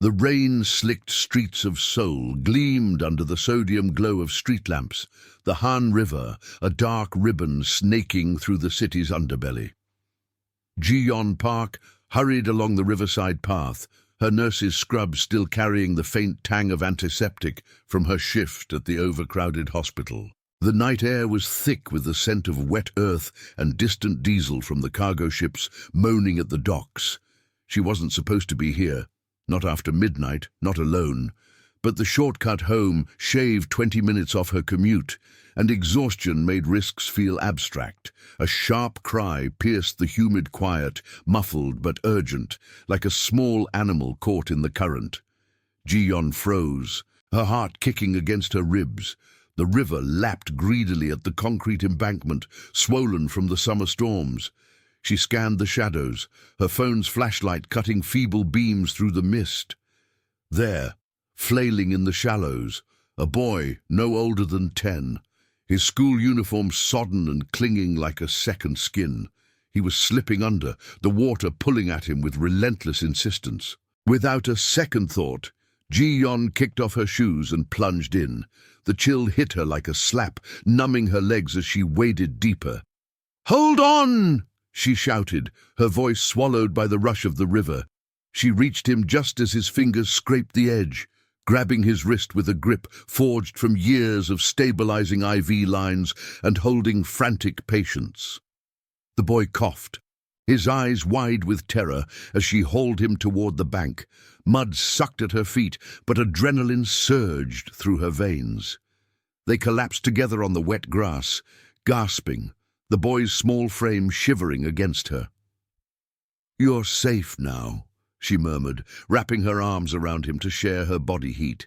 The rain-slicked streets of Seoul gleamed under the sodium glow of street lamps, the Han River, a dark ribbon snaking through the city's underbelly. Ji-yeon Park hurried along the riverside path, her nurse's scrubs still carrying the faint tang of antiseptic from her shift at the overcrowded hospital. The night air was thick with the scent of wet earth and distant diesel from the cargo ships moaning at the docks. She wasn't supposed to be here, not after midnight, not alone, but the shortcut home shaved 20 minutes off her commute, and exhaustion made risks feel abstract. A sharp cry pierced the humid quiet, muffled but urgent, like a small animal caught in the current. Ji-yeon froze, her heart kicking against her ribs. The river lapped greedily at the concrete embankment, swollen from the summer storms. She scanned the shadows, her phone's flashlight cutting feeble beams through the mist. There, flailing in the shallows, a boy no older than 10, his school uniform sodden and clinging like a second skin. He was slipping under, the water pulling at him with relentless insistence. Without a second thought, Ji-yeon kicked off her shoes and plunged in. The chill hit her like a slap, numbing her legs as she waded deeper. "Hold on!" she shouted, her voice swallowed by the rush of the river. She reached him just as his fingers scraped the edge, grabbing his wrist with a grip forged from years of stabilizing IV lines and holding frantic patience. The boy coughed, his eyes wide with terror as she hauled him toward the bank. Mud sucked at her feet, but adrenaline surged through her veins. They collapsed together on the wet grass, gasping, the boy's small frame shivering against her. "You're safe now," she murmured, wrapping her arms around him to share her body heat.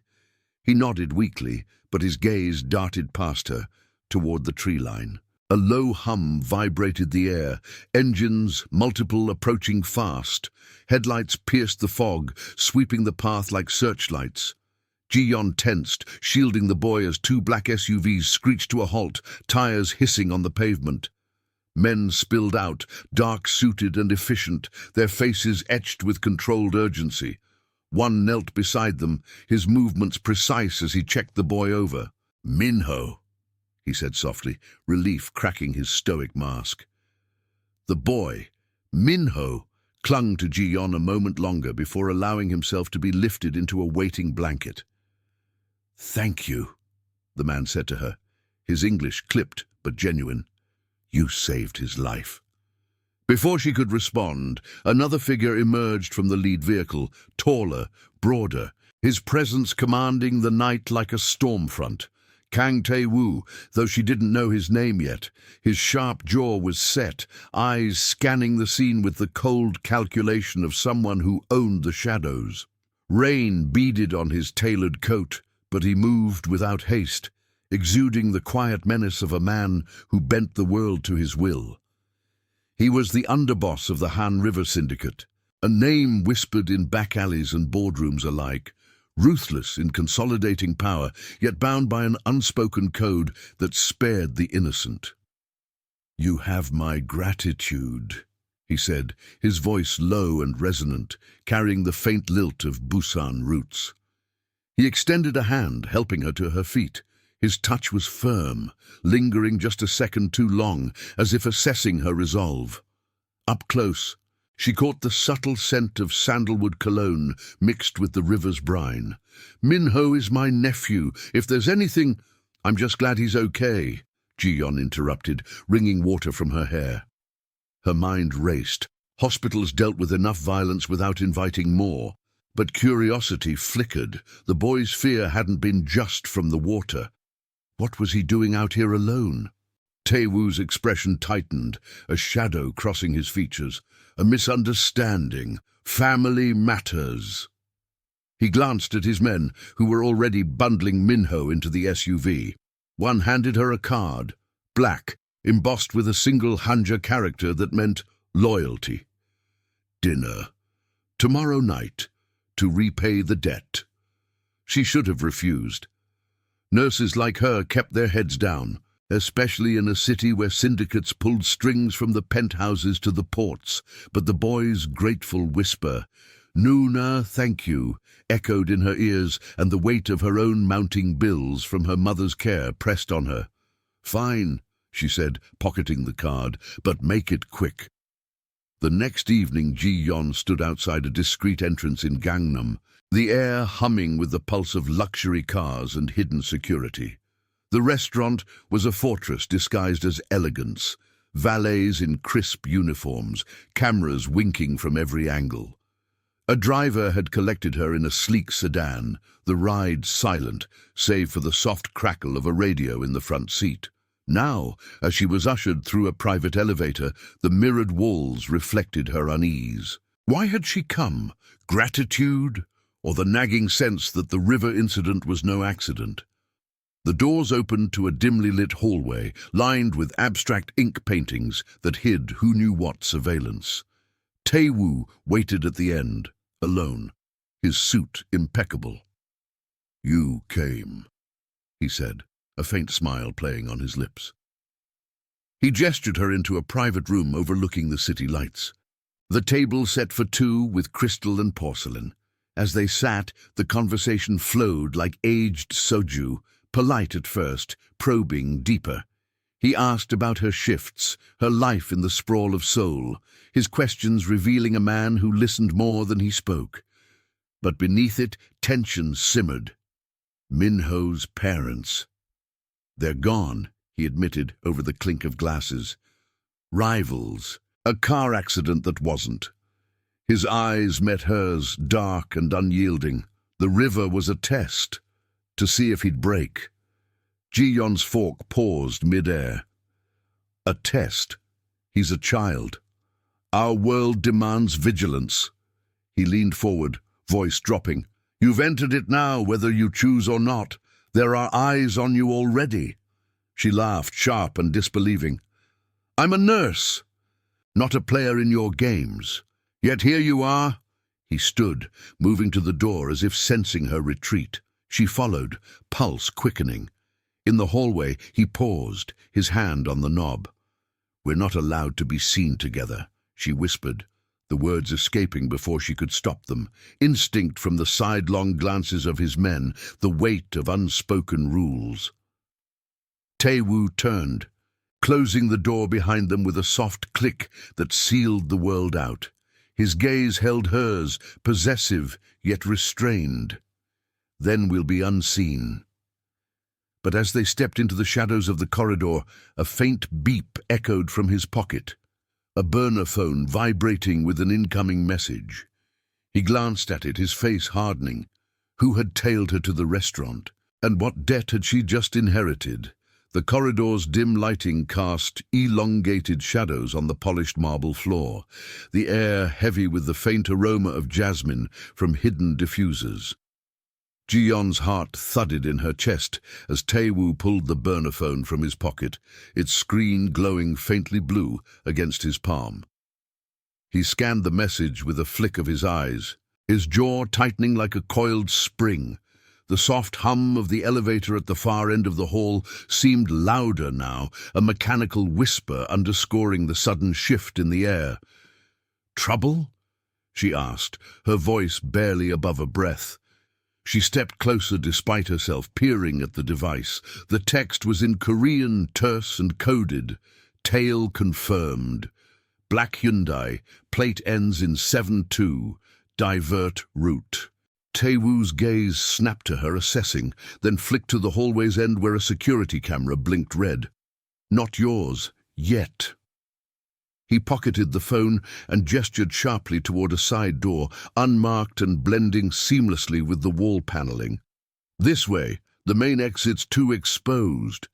He nodded weakly, but his gaze darted past her, toward the tree line. A low hum vibrated the air, engines, multiple, approaching fast. Headlights pierced the fog, sweeping the path like searchlights. Ji-yeon tensed, shielding the boy as 2 black SUVs screeched to a halt, tires hissing on the pavement. Men spilled out, dark-suited and efficient, their faces etched with controlled urgency. One knelt beside them, his movements precise as he checked the boy over. "Minho," he said softly, relief cracking his stoic mask. The boy, Minho, clung to Ji-yeon a moment longer before allowing himself to be lifted into a waiting blanket. "Thank you," the man said to her, his English clipped but genuine. "You saved his life." Before she could respond, another figure emerged from the lead vehicle, taller, broader, his presence commanding the night like a storm front. Kang Tae-woo, though she didn't know his name yet. His sharp jaw was set, eyes scanning the scene with the cold calculation of someone who owned the shadows. Rain beaded on his tailored coat, but he moved without haste, exuding the quiet menace of a man who bent the world to his will. He was the underboss of the Han River Syndicate, a name whispered in back alleys and boardrooms alike, ruthless in consolidating power, yet bound by an unspoken code that spared the innocent. "You have my gratitude," he said, his voice low and resonant, carrying the faint lilt of Busan roots. He extended a hand, helping her to her feet. His touch was firm, lingering just a second too long, as if assessing her resolve. Up close, she caught the subtle scent of sandalwood cologne mixed with the river's brine. "Minho is my nephew. If there's anything—" "I'm just glad he's okay," Ji-yeon interrupted, wringing water from her hair. Her mind raced. Hospitals dealt with enough violence without inviting more. But curiosity flickered. The boy's fear hadn't been just from the water. What was he doing out here alone? Tae-woo's expression tightened, a shadow crossing his features. A misunderstanding. Family matters. He glanced at his men, who were already bundling Minho into the SUV. One handed her a card, black, embossed with a single Hanja character that meant loyalty. "Dinner. Tomorrow night. To repay the debt." She should have refused. Nurses like her kept their heads down, especially in a city where syndicates pulled strings from the penthouses to the ports, but the boy's grateful whisper, Noona, thank you, echoed in her ears, and the weight of her own mounting bills from her mother's care pressed on her. Fine, she said, pocketing the card, but make it quick. The next evening Ji-yeon stood outside a discreet entrance in Gangnam, the air humming with the pulse of luxury cars and hidden security. The restaurant was a fortress disguised as elegance, valets in crisp uniforms, cameras winking from every angle. A driver had collected her in a sleek sedan, the ride silent, save for the soft crackle of a radio in the front seat. Now, as she was ushered through a private elevator, the mirrored walls reflected her unease. Why had she come? Gratitude? Or the nagging sense that the river incident was no accident? The doors opened to a dimly lit hallway, lined with abstract ink paintings that hid who knew what surveillance. Tae-woo waited at the end, alone, his suit impeccable. "You came," he said, a faint smile playing on his lips. He gestured her into a private room overlooking the city lights. The table set for two with crystal and porcelain. As they sat, the conversation flowed like aged soju, polite at first, probing deeper. He asked about her shifts, her life in the sprawl of Seoul, his questions revealing a man who listened more than he spoke. But beneath it, tension simmered. Minho's parents. "They're gone," he admitted over the clink of glasses. "Rivals. A car accident that wasn't." His eyes met hers, dark and unyielding. The river was a test, to see if he'd break. Ji-yeon's fork paused mid-air. A test. He's a child. Our world demands vigilance. He leaned forward, voice dropping. "You've entered it now, whether you choose or not. There are eyes on you already." She laughed, sharp and disbelieving. "I'm a nurse, not a player in your games. Yet here you are." He stood, moving to the door as if sensing her retreat. She followed, pulse quickening. In the hallway, he paused, his hand on the knob. "We're not allowed to be seen together," she whispered, the words escaping before she could stop them. Instinct from the sidelong glances of his men, the weight of unspoken rules. Tae-woo turned, closing the door behind them with a soft click that sealed the world out. His gaze held hers, possessive yet restrained. "Then we'll be unseen." But as they stepped into the shadows of the corridor, a faint beep echoed from his pocket, a burner phone vibrating with an incoming message. He glanced at it, his face hardening. Who had tailed her to the restaurant? And what debt had she just inherited? The corridor's dim lighting cast elongated shadows on the polished marble floor, the air heavy with the faint aroma of jasmine from hidden diffusers. Ji-yeon's heart thudded in her chest as Tae-woo pulled the burner phone from his pocket, its screen glowing faintly blue against his palm. He scanned the message with a flick of his eyes, his jaw tightening like a coiled spring. The soft hum of the elevator at the far end of the hall seemed louder now, a mechanical whisper underscoring the sudden shift in the air. "Trouble?" she asked, her voice barely above a breath. She stepped closer despite herself, peering at the device. The text was in Korean, terse and coded. Tail confirmed. Black Hyundai, plate ends in 7-2. Divert route. Tae-woo's gaze snapped to her, assessing, then flicked to the hallway's end where a security camera blinked red. "Not yours, yet." He pocketed the phone and gestured sharply toward a side door, unmarked and blending seamlessly with the wall paneling. "This way, the main exit's too exposed."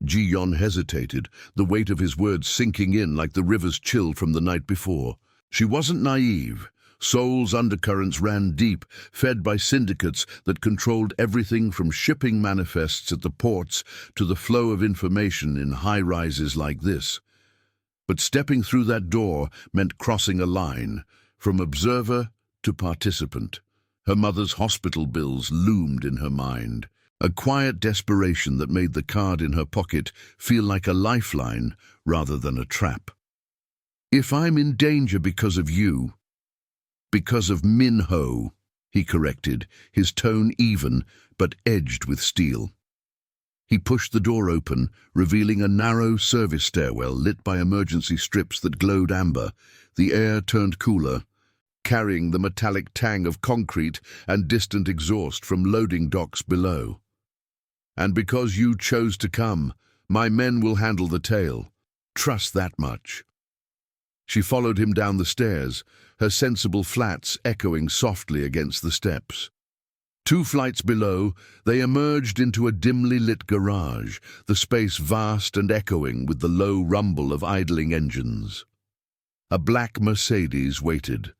Ji-yeon hesitated, the weight of his words sinking in like the river's chill from the night before. She wasn't naive. Seoul's undercurrents ran deep, fed by syndicates that controlled everything from shipping manifests at the ports to the flow of information in high-rises like this. But stepping through that door meant crossing a line, from observer to participant. Her mother's hospital bills loomed in her mind, a quiet desperation that made the card in her pocket feel like a lifeline rather than a trap. "If I'm in danger because of you..." Because of Min-ho, he corrected, his tone even, but edged with steel. He pushed the door open, revealing a narrow service stairwell lit by emergency strips that glowed amber. The air turned cooler, carrying the metallic tang of concrete and distant exhaust from loading docks below. And because you chose to come, my men will handle the tail. Trust that much. She followed him down the stairs, her sensible flats echoing softly against the steps. 2 flights below, they emerged into a dimly lit garage, the space vast and echoing with the low rumble of idling engines. A black Mercedes waited.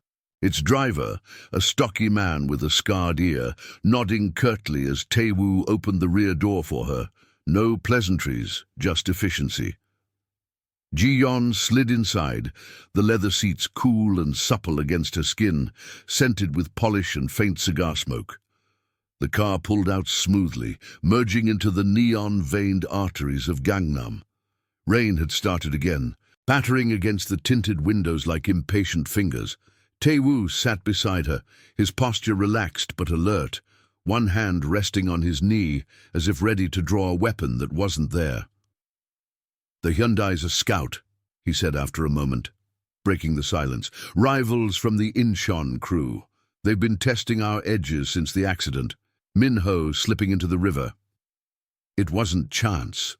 Its driver, a stocky man with a scarred ear, nodding curtly as Tae-woo opened the rear door for her. No pleasantries, just efficiency. Ji-yeon slid inside, the leather seats cool and supple against her skin, scented with polish and faint cigar smoke. The car pulled out smoothly, merging into the neon-veined arteries of Gangnam. Rain had started again, pattering against the tinted windows like impatient fingers. Tae-woo sat beside her, his posture relaxed but alert, one hand resting on his knee as if ready to draw a weapon that wasn't there. "The Hyundai's a scout," he said after a moment, breaking the silence. "Rivals from the Incheon crew. They've been testing our edges since the accident. Min-ho slipping into the river. It wasn't chance.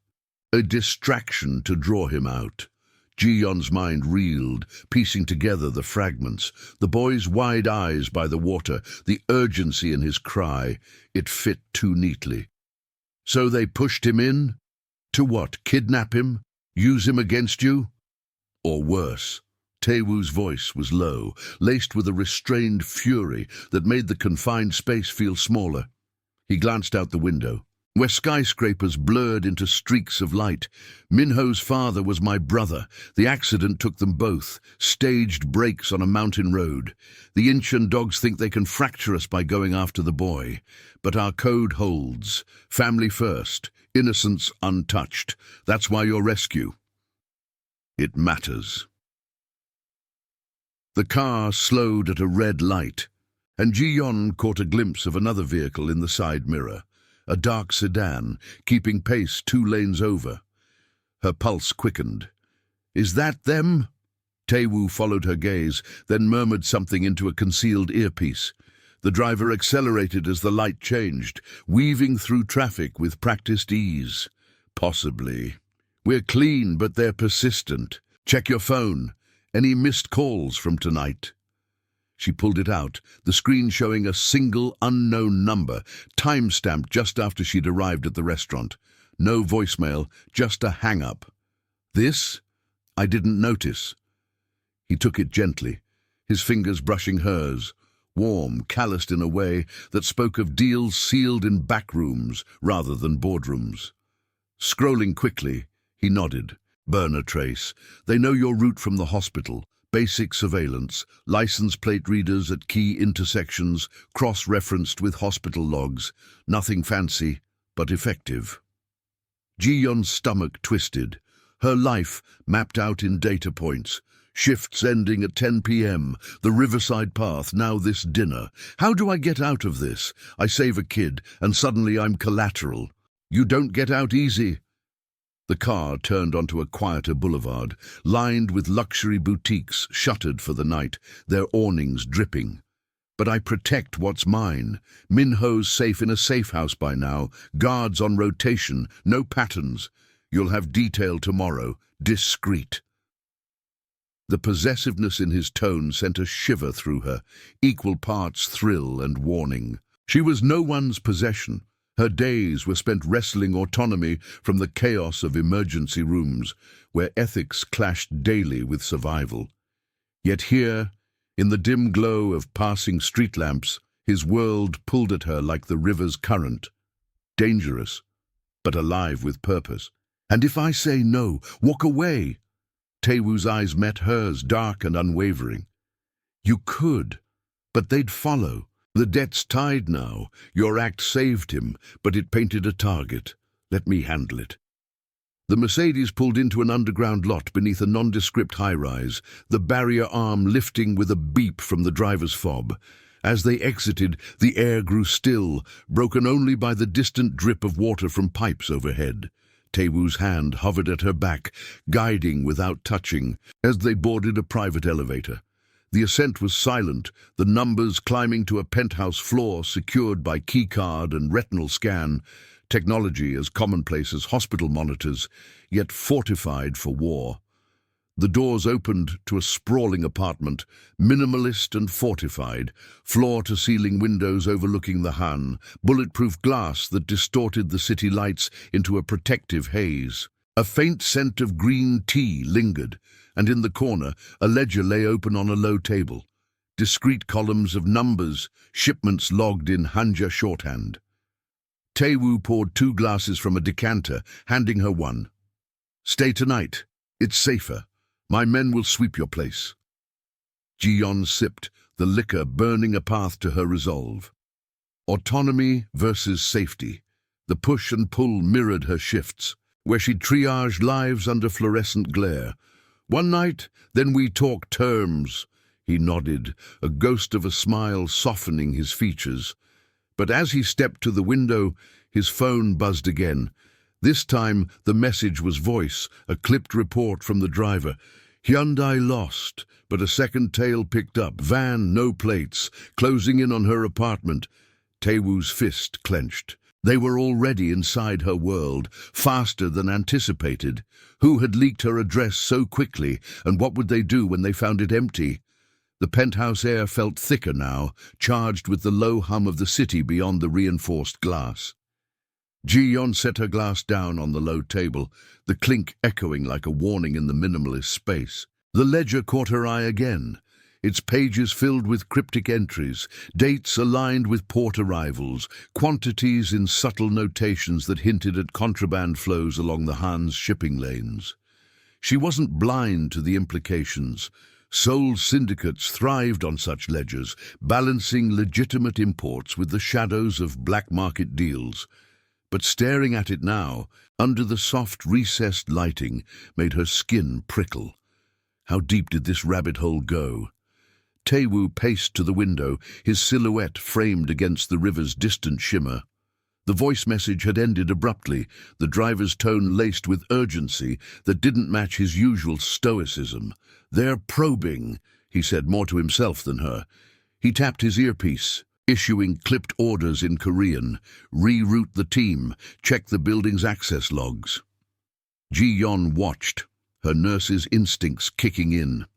A distraction to draw him out." Ji-yeon's mind reeled, piecing together the fragments. The boy's wide eyes by the water, the urgency in his cry. It fit too neatly. So they pushed him in? To what, kidnap him? Use him against you? Or worse? Tae-woo's voice was low, laced with a restrained fury that made the confined space feel smaller. He glanced out the window, where skyscrapers blurred into streaks of light. "Min-ho's father was my brother. The accident took them both. Staged breaks on a mountain road. The Incheon dogs think they can fracture us by going after the boy. But our code holds. Family first. Innocence untouched. That's why your rescue. It matters." The car slowed at a red light, and Ji-yeon caught a glimpse of another vehicle in the side mirror. A dark sedan, keeping pace 2 lanes over. Her pulse quickened. "Is that them?" Tae-woo followed her gaze, then murmured something into a concealed earpiece. The driver accelerated as the light changed, weaving through traffic with practiced ease. "Possibly. We're clean, but they're persistent. Check your phone. Any missed calls from tonight?" She pulled it out, the screen showing a single unknown number, time-stamped just after she'd arrived at the restaurant. No voicemail, just a hang-up. "This? I didn't notice." He took it gently, his fingers brushing hers, warm, calloused in a way that spoke of deals sealed in back rooms rather than boardrooms. Scrolling quickly, he nodded. "Burner trace. They know your route from the hospital. Basic surveillance, license plate readers at key intersections, cross-referenced with hospital logs. Nothing fancy, but effective." Ji-yeon's stomach twisted. Her life mapped out in data points. Shifts ending at 10 p.m, the Riverside Path, now this dinner. How do I get out of this? I save a kid, and suddenly I'm collateral. You don't get out easy. The car turned onto a quieter boulevard, lined with luxury boutiques shuttered for the night, their awnings dripping. "But I protect what's mine. Min-ho's safe in a safe house by now, guards on rotation, no patterns. You'll have detail tomorrow, discreet." The possessiveness in his tone sent a shiver through her, equal parts thrill and warning. She was no one's possession. Her days were spent wresting autonomy from the chaos of emergency rooms, where ethics clashed daily with survival. Yet here, in the dim glow of passing street lamps, his world pulled at her like the river's current. Dangerous, but alive with purpose. "And if I say no, walk away?" Tae-woo's eyes met hers, dark and unwavering. "You could, but they'd follow. The debt's tied now. Your act saved him, but it painted a target. Let me handle it." The Mercedes pulled into an underground lot beneath a nondescript high-rise, the barrier arm lifting with a beep from the driver's fob. As they exited, the air grew still, broken only by the distant drip of water from pipes overhead. Taewoo's hand hovered at her back, guiding without touching, as they boarded a private elevator. The ascent was silent, the numbers climbing to a penthouse floor secured by keycard and retinal scan, technology as commonplace as hospital monitors, yet fortified for war. The doors opened to a sprawling apartment, minimalist and fortified, floor-to-ceiling windows overlooking the Han, bulletproof glass that distorted the city lights into a protective haze. A faint scent of green tea lingered, and in the corner a ledger lay open on a low table. Discrete columns of numbers, shipments logged in Hanja shorthand. Taewoo poured 2 glasses from a decanter, handing her one. "Stay tonight. It's safer. My men will sweep your place." Ji-yeon sipped, the liquor burning a path to her resolve. Autonomy versus safety. The push and pull mirrored her shifts, where she triaged lives under fluorescent glare. "One night, then we talk terms." He nodded, a ghost of a smile softening his features. But as he stepped to the window, his phone buzzed again. This time, the message was voice, a clipped report from the driver. Hyundai lost, but a second tail picked up. Van, no plates, closing in on her apartment. Taewoo's fist clenched. They were already inside her world, faster than anticipated. Who had leaked her address so quickly, and what would they do when they found it empty? The penthouse air felt thicker now, charged with the low hum of the city beyond the reinforced glass. Ji-yeon set her glass down on the low table, the clink echoing like a warning in the minimalist space. The ledger caught her eye again, its pages filled with cryptic entries, dates aligned with port arrivals, quantities in subtle notations that hinted at contraband flows along the Han's shipping lanes. She wasn't blind to the implications. Seoul syndicates thrived on such ledgers, balancing legitimate imports with the shadows of black market deals. But staring at it now, under the soft recessed lighting, made her skin prickle. How deep did this rabbit hole go? Taewoo paced to the window, his silhouette framed against the river's distant shimmer. The voice message had ended abruptly, the driver's tone laced with urgency that didn't match his usual stoicism. "They're probing," he said more to himself than her. He tapped his earpiece, issuing clipped orders in Korean. Reroute the team, check the building's access logs. Ji-yeon watched, her nurse's instincts kicking in.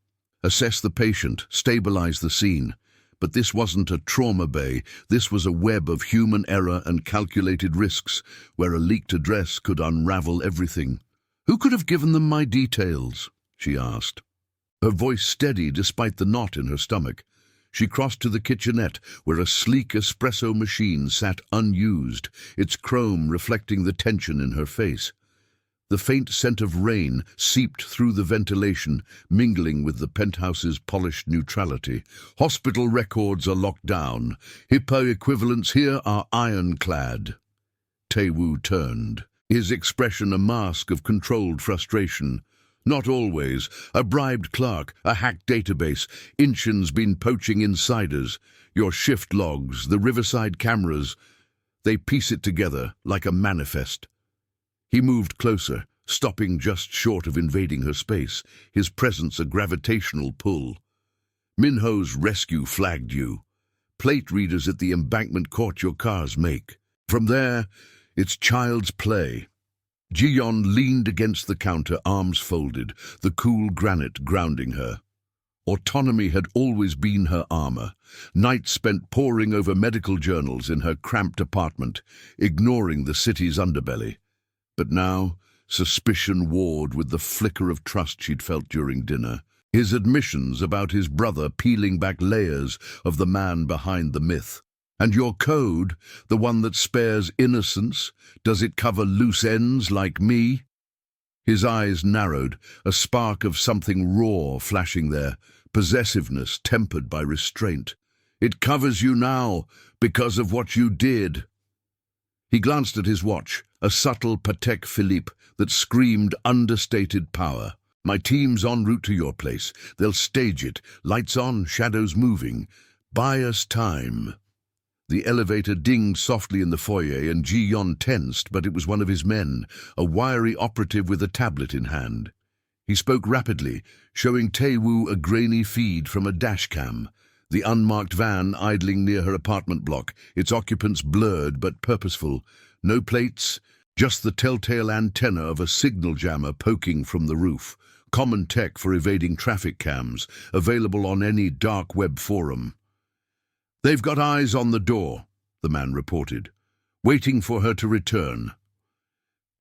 Assess the patient, stabilize the scene. But this wasn't a trauma bay, this was a web of human error and calculated risks, where a leaked address could unravel everything. "Who could have given them my details?" she asked. Her voice steady despite the knot in her stomach. She crossed to the kitchenette, where a sleek espresso machine sat unused, its chrome reflecting the tension in her face. The faint scent of rain seeped through the ventilation, mingling with the penthouse's polished neutrality. "Hospital records are locked down. HIPAA equivalents here are ironclad." Taewoo turned, his expression a mask of controlled frustration. "Not always. A bribed clerk, a hacked database, Inchin's been poaching insiders. Your shift logs, the riverside cameras. They piece it together like a manifest." He moved closer, stopping just short of invading her space, his presence a gravitational pull. "Minho's rescue flagged you. Plate readers at the embankment caught your car's make. From there, it's child's play." Ji-yeon leaned against the counter, arms folded, the cool granite grounding her. Autonomy had always been her armor, nights spent poring over medical journals in her cramped apartment, ignoring the city's underbelly. But now, suspicion warred with the flicker of trust she'd felt during dinner. His admissions about his brother peeling back layers of the man behind the myth. "And your code, the one that spares innocence, does it cover loose ends like me?" His eyes narrowed, a spark of something raw flashing there, possessiveness tempered by restraint. "It covers you now, because of what you did." He glanced at his watch, a subtle Patek Philippe that screamed understated power. My team's en route to your place. They'll stage it. Lights on, shadows moving. Buy us time. The elevator dinged softly in the foyer and Ji-yon tensed, but it was one of his men, a wiry operative with a tablet in hand. He spoke rapidly, showing Tae-woo a grainy feed from a dashcam, the unmarked van idling near her apartment block, its occupants blurred but purposeful. No plates, just the telltale antenna of a signal jammer poking from the roof. Common tech for evading traffic cams, available on any dark web forum. "They've got eyes on the door," the man reported, waiting for her to return.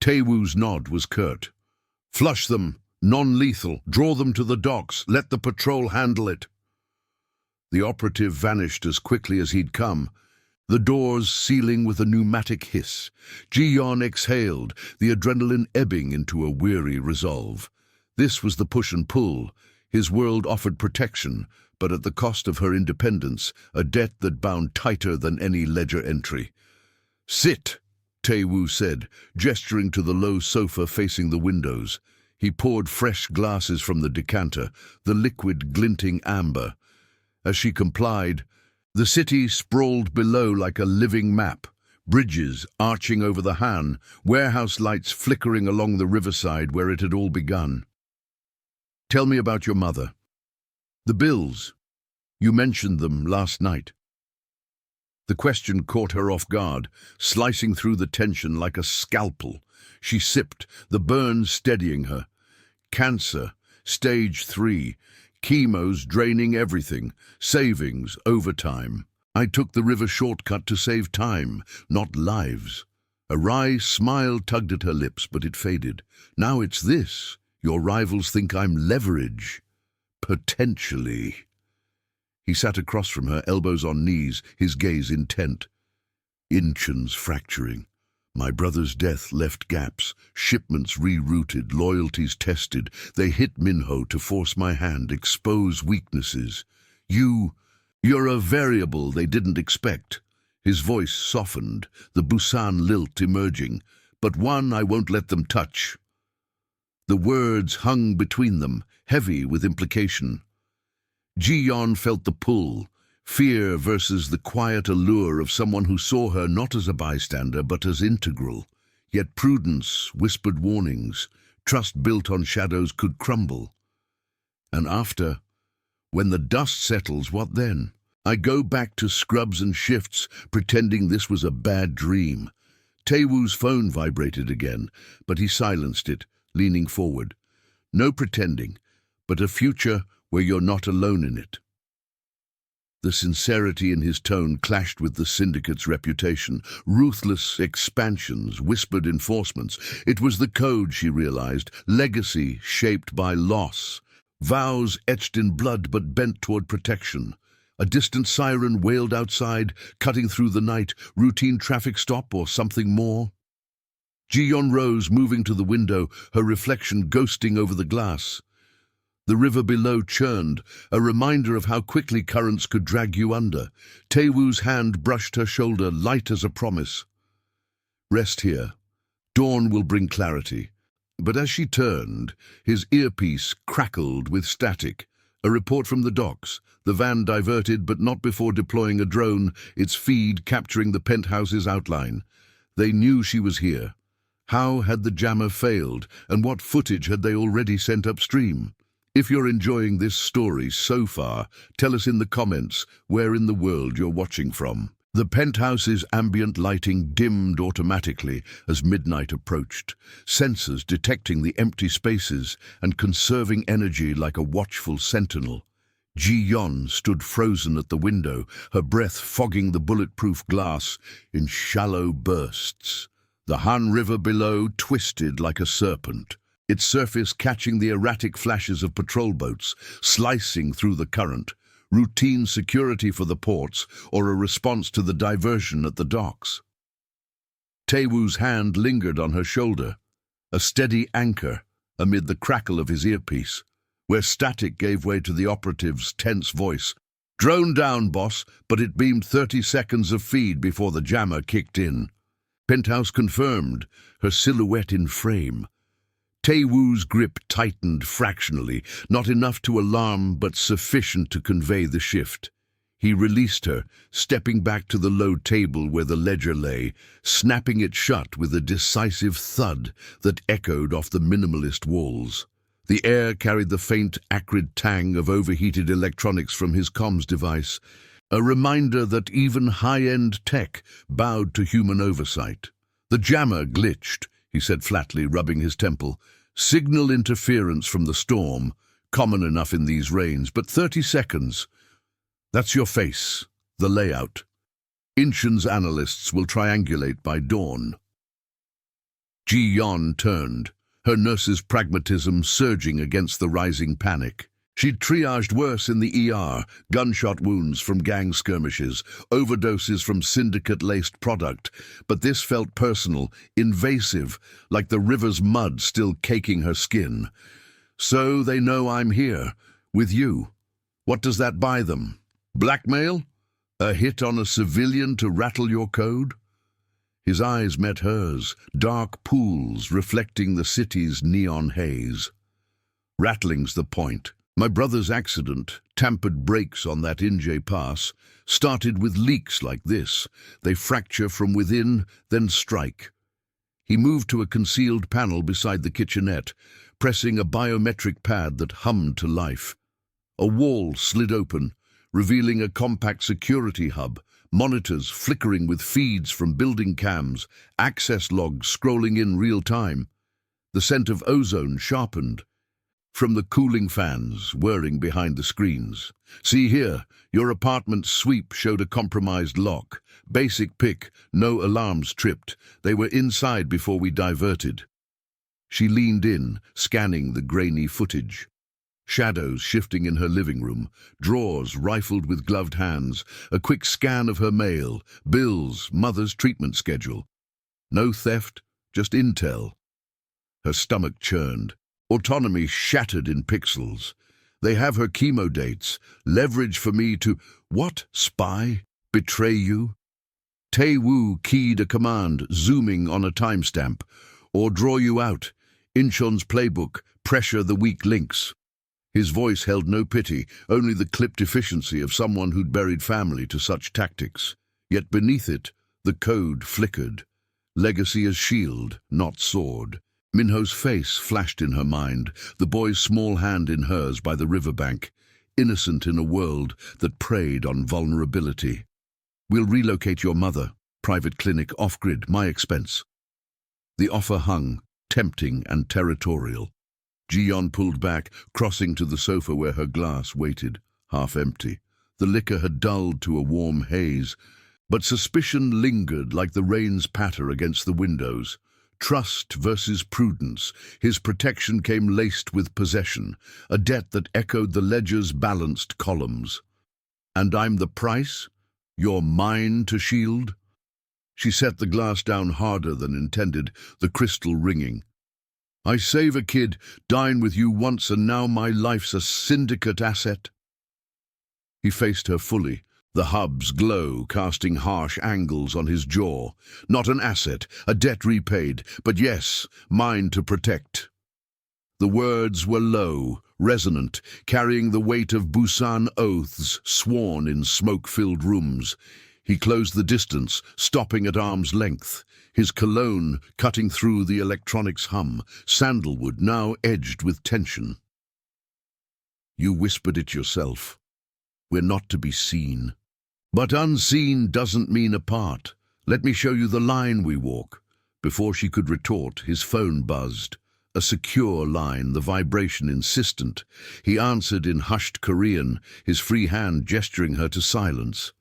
Tae-woo's nod was curt. "Flush them, non-lethal, draw them to the docks, let the patrol handle it." The operative vanished as quickly as he'd come, the doors sealing with a pneumatic hiss. Ji-yon exhaled, the adrenaline ebbing into a weary resolve. This was the push and pull. His world offered protection, but at the cost of her independence, a debt that bound tighter than any ledger entry. "Sit," Tae-woo said, gesturing to the low sofa facing the windows. He poured fresh glasses from the decanter, the liquid glinting amber. As she complied, the city sprawled below like a living map, bridges arching over the Han, warehouse lights flickering along the riverside where it had all begun. "Tell me about your mother. The bills. You mentioned them last night." The question caught her off guard, slicing through the tension like a scalpel. She sipped, the burn steadying her. "Cancer, stage 3, chemo's draining everything, savings, overtime. I took the river shortcut to save time, not lives." A wry smile tugged at her lips, but it faded. "Now it's this. Your rivals think I'm leverage. Potentially." He sat across from her, elbows on knees, his gaze intent. "Incheon's fracturing. My brother's death left gaps, shipments rerouted, loyalties tested. They hit Minho to force my hand, expose weaknesses. You're a variable they didn't expect." His voice softened, the Busan lilt emerging. "But one I won't let them touch." The words hung between them, heavy with implication. Ji-yon felt the pull, fear versus the quiet allure of someone who saw her not as a bystander but as integral. Yet prudence whispered warnings. Trust built on shadows could crumble. And after, when the dust settles, what then? I go back to scrubs and shifts, pretending this was a bad dream. Tae-woo's phone vibrated again, but he silenced it, leaning forward. "No pretending, but a future where you're not alone in it." The sincerity in his tone clashed with the syndicate's reputation. Ruthless expansions, whispered enforcements. It was the code, she realized, legacy shaped by loss. Vows etched in blood but bent toward protection. A distant siren wailed outside, cutting through the night. Routine traffic stop or something more? Ji-yon rose, moving to the window, her reflection ghosting over the glass. The river below churned, a reminder of how quickly currents could drag you under. Tae-woo's hand brushed her shoulder, light as a promise. "Rest here. Dawn will bring clarity." But as she turned, his earpiece crackled with static. A report from the docks. The van diverted, but not before deploying a drone, its feed capturing the penthouse's outline. They knew she was here. How had the jammer failed, and what footage had they already sent upstream? If you're enjoying this story so far, tell us in the comments where in the world you're watching from. The penthouse's ambient lighting dimmed automatically as midnight approached, sensors detecting the empty spaces and conserving energy like a watchful sentinel. Ji-yon stood frozen at the window, her breath fogging the bulletproof glass in shallow bursts. The Han River below twisted like a serpent, its surface catching the erratic flashes of patrol boats, slicing through the current. Routine security for the ports, or a response to the diversion at the docks. Tae-woo's hand lingered on her shoulder, a steady anchor amid the crackle of his earpiece, where static gave way to the operative's tense voice. "Drone down, boss," but it beamed 30 seconds of feed before the jammer kicked in. Penthouse confirmed, her silhouette in frame. Tae-woo's grip tightened fractionally, not enough to alarm but sufficient to convey the shift. He released her, stepping back to the low table where the ledger lay, snapping it shut with a decisive thud that echoed off the minimalist walls. The air carried the faint, acrid tang of overheated electronics from his comms device, a reminder that even high-end tech bowed to human oversight. "The jammer glitched," he said flatly, rubbing his temple. "Signal interference from the storm, common enough in these rains, but 30 seconds. That's your face, the layout. Incheon's analysts will triangulate by dawn." Ji-yeon turned, her nurse's pragmatism surging against the rising panic. She'd triaged worse in the ER, gunshot wounds from gang skirmishes, overdoses from syndicate-laced product, but this felt personal, invasive, like the river's mud still caking her skin. "So they know I'm here, with you. What does that buy them? Blackmail? A hit on a civilian to rattle your code?" His eyes met hers, dark pools reflecting the city's neon haze. "Rattling's the point. My brother's accident, tampered brakes on that Inje pass, started with leaks like this. They fracture from within, then strike." He moved to a concealed panel beside the kitchenette, pressing a biometric pad that hummed to life. A wall slid open, revealing a compact security hub, monitors flickering with feeds from building cams, access logs scrolling in real time. The scent of ozone sharpened from the cooling fans whirring behind the screens. "See here, your apartment's sweep showed a compromised lock. Basic pick, no alarms tripped. They were inside before we diverted." She leaned in, scanning the grainy footage. Shadows shifting in her living room, drawers rifled with gloved hands, a quick scan of her mail, bills, mother's treatment schedule. No theft, just intel. Her stomach churned. Autonomy shattered in pixels. They have her chemo dates, leverage for me to, what, spy? Betray you? Tae-woo keyed a command, zooming on a timestamp. Or draw you out. Incheon's playbook, pressure the weak links. His voice held no pity, only the clipped efficiency of someone who'd buried family to such tactics. Yet beneath it, the code flickered. Legacy as shield, not sword. Minho's face flashed in her mind, the boy's small hand in hers by the riverbank, innocent in a world that preyed on vulnerability. "We'll relocate your mother. Private clinic off-grid, my expense." The offer hung, tempting and territorial. Ji-yeon pulled back, crossing to the sofa where her glass waited, half empty. The liquor had dulled to a warm haze, but suspicion lingered like the rain's patter against the windows. Trust versus prudence, his protection came laced with possession, a debt that echoed the ledger's balanced columns. "And I'm the price? You're mine to shield?" She set the glass down harder than intended, the crystal ringing. "I save a kid, dine with you once, and now my life's a syndicate asset." He faced her fully, the hub's glow casting harsh angles on his jaw. "Not an asset, a debt repaid, but yes, mine to protect." The words were low, resonant, carrying the weight of Busan oaths sworn in smoke-filled rooms. He closed the distance, stopping at arm's length, his cologne cutting through the electronics hum, sandalwood now edged with tension. "You whispered it yourself. We're not to be seen. But unseen doesn't mean apart. Let me show you the line we walk." Before she could retort, his phone buzzed. A secure line, the vibration insistent. He answered in hushed Korean, his free hand gesturing her to silence.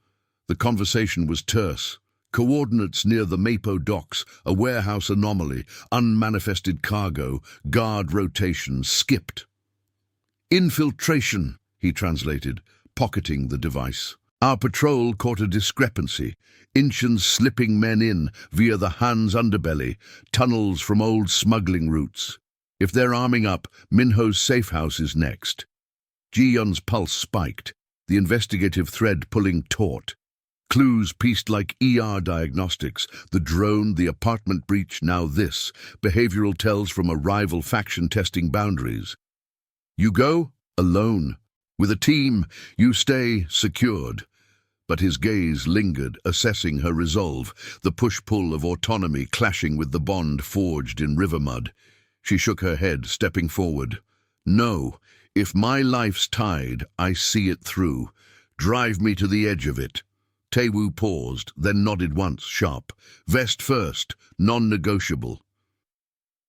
The conversation was terse. Coordinates near the Mapo docks, a warehouse anomaly, unmanifested cargo, guard rotation, skipped. "Infiltration," he translated, pocketing the device. "Our patrol caught a discrepancy. Incheon's slipping men in via the Han's underbelly, tunnels from old smuggling routes. If they're arming up, Minho's safe house is next." Ji-yeon's pulse spiked, the investigative thread pulling taut. Clues pieced like ER diagnostics. The drone, the apartment breach, now this. Behavioral tells from a rival faction testing boundaries. You go alone. With a team, you stay secured. But his gaze lingered, assessing her resolve, the push-pull of autonomy clashing with the bond forged in river mud. She shook her head, stepping forward. No, if my life's tied, I see it through. Drive me to the edge of it. Taewoo paused, then nodded once, sharp. Vest first, non-negotiable.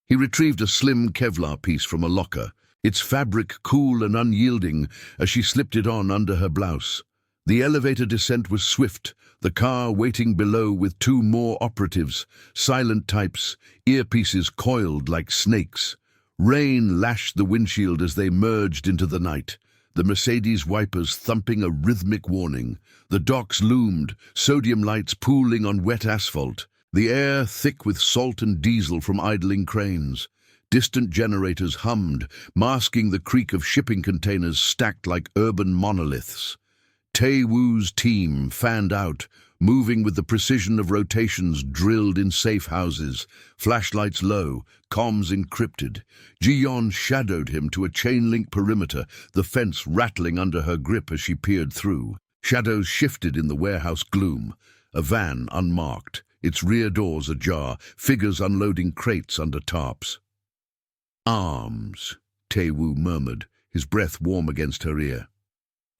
He retrieved a slim Kevlar piece from a locker, its fabric cool and unyielding as she slipped it on under her blouse. The elevator descent was swift, the car waiting below with two more operatives, silent types, earpieces coiled like snakes. Rain lashed the windshield as they merged into the night, the Mercedes wipers thumping a rhythmic warning. The docks loomed, sodium lights pooling on wet asphalt, the air thick with salt and diesel from idling cranes. Distant generators hummed, masking the creak of shipping containers stacked like urban monoliths. Taewoo's team fanned out, moving with the precision of rotations drilled in safe houses, flashlights low, comms encrypted. Ji-yeon shadowed him to a chain-link perimeter, the fence rattling under her grip as she peered through. Shadows shifted in the warehouse gloom. A van unmarked, its rear doors ajar, figures unloading crates under tarps. Arms, Taewoo murmured, his breath warm against her ear.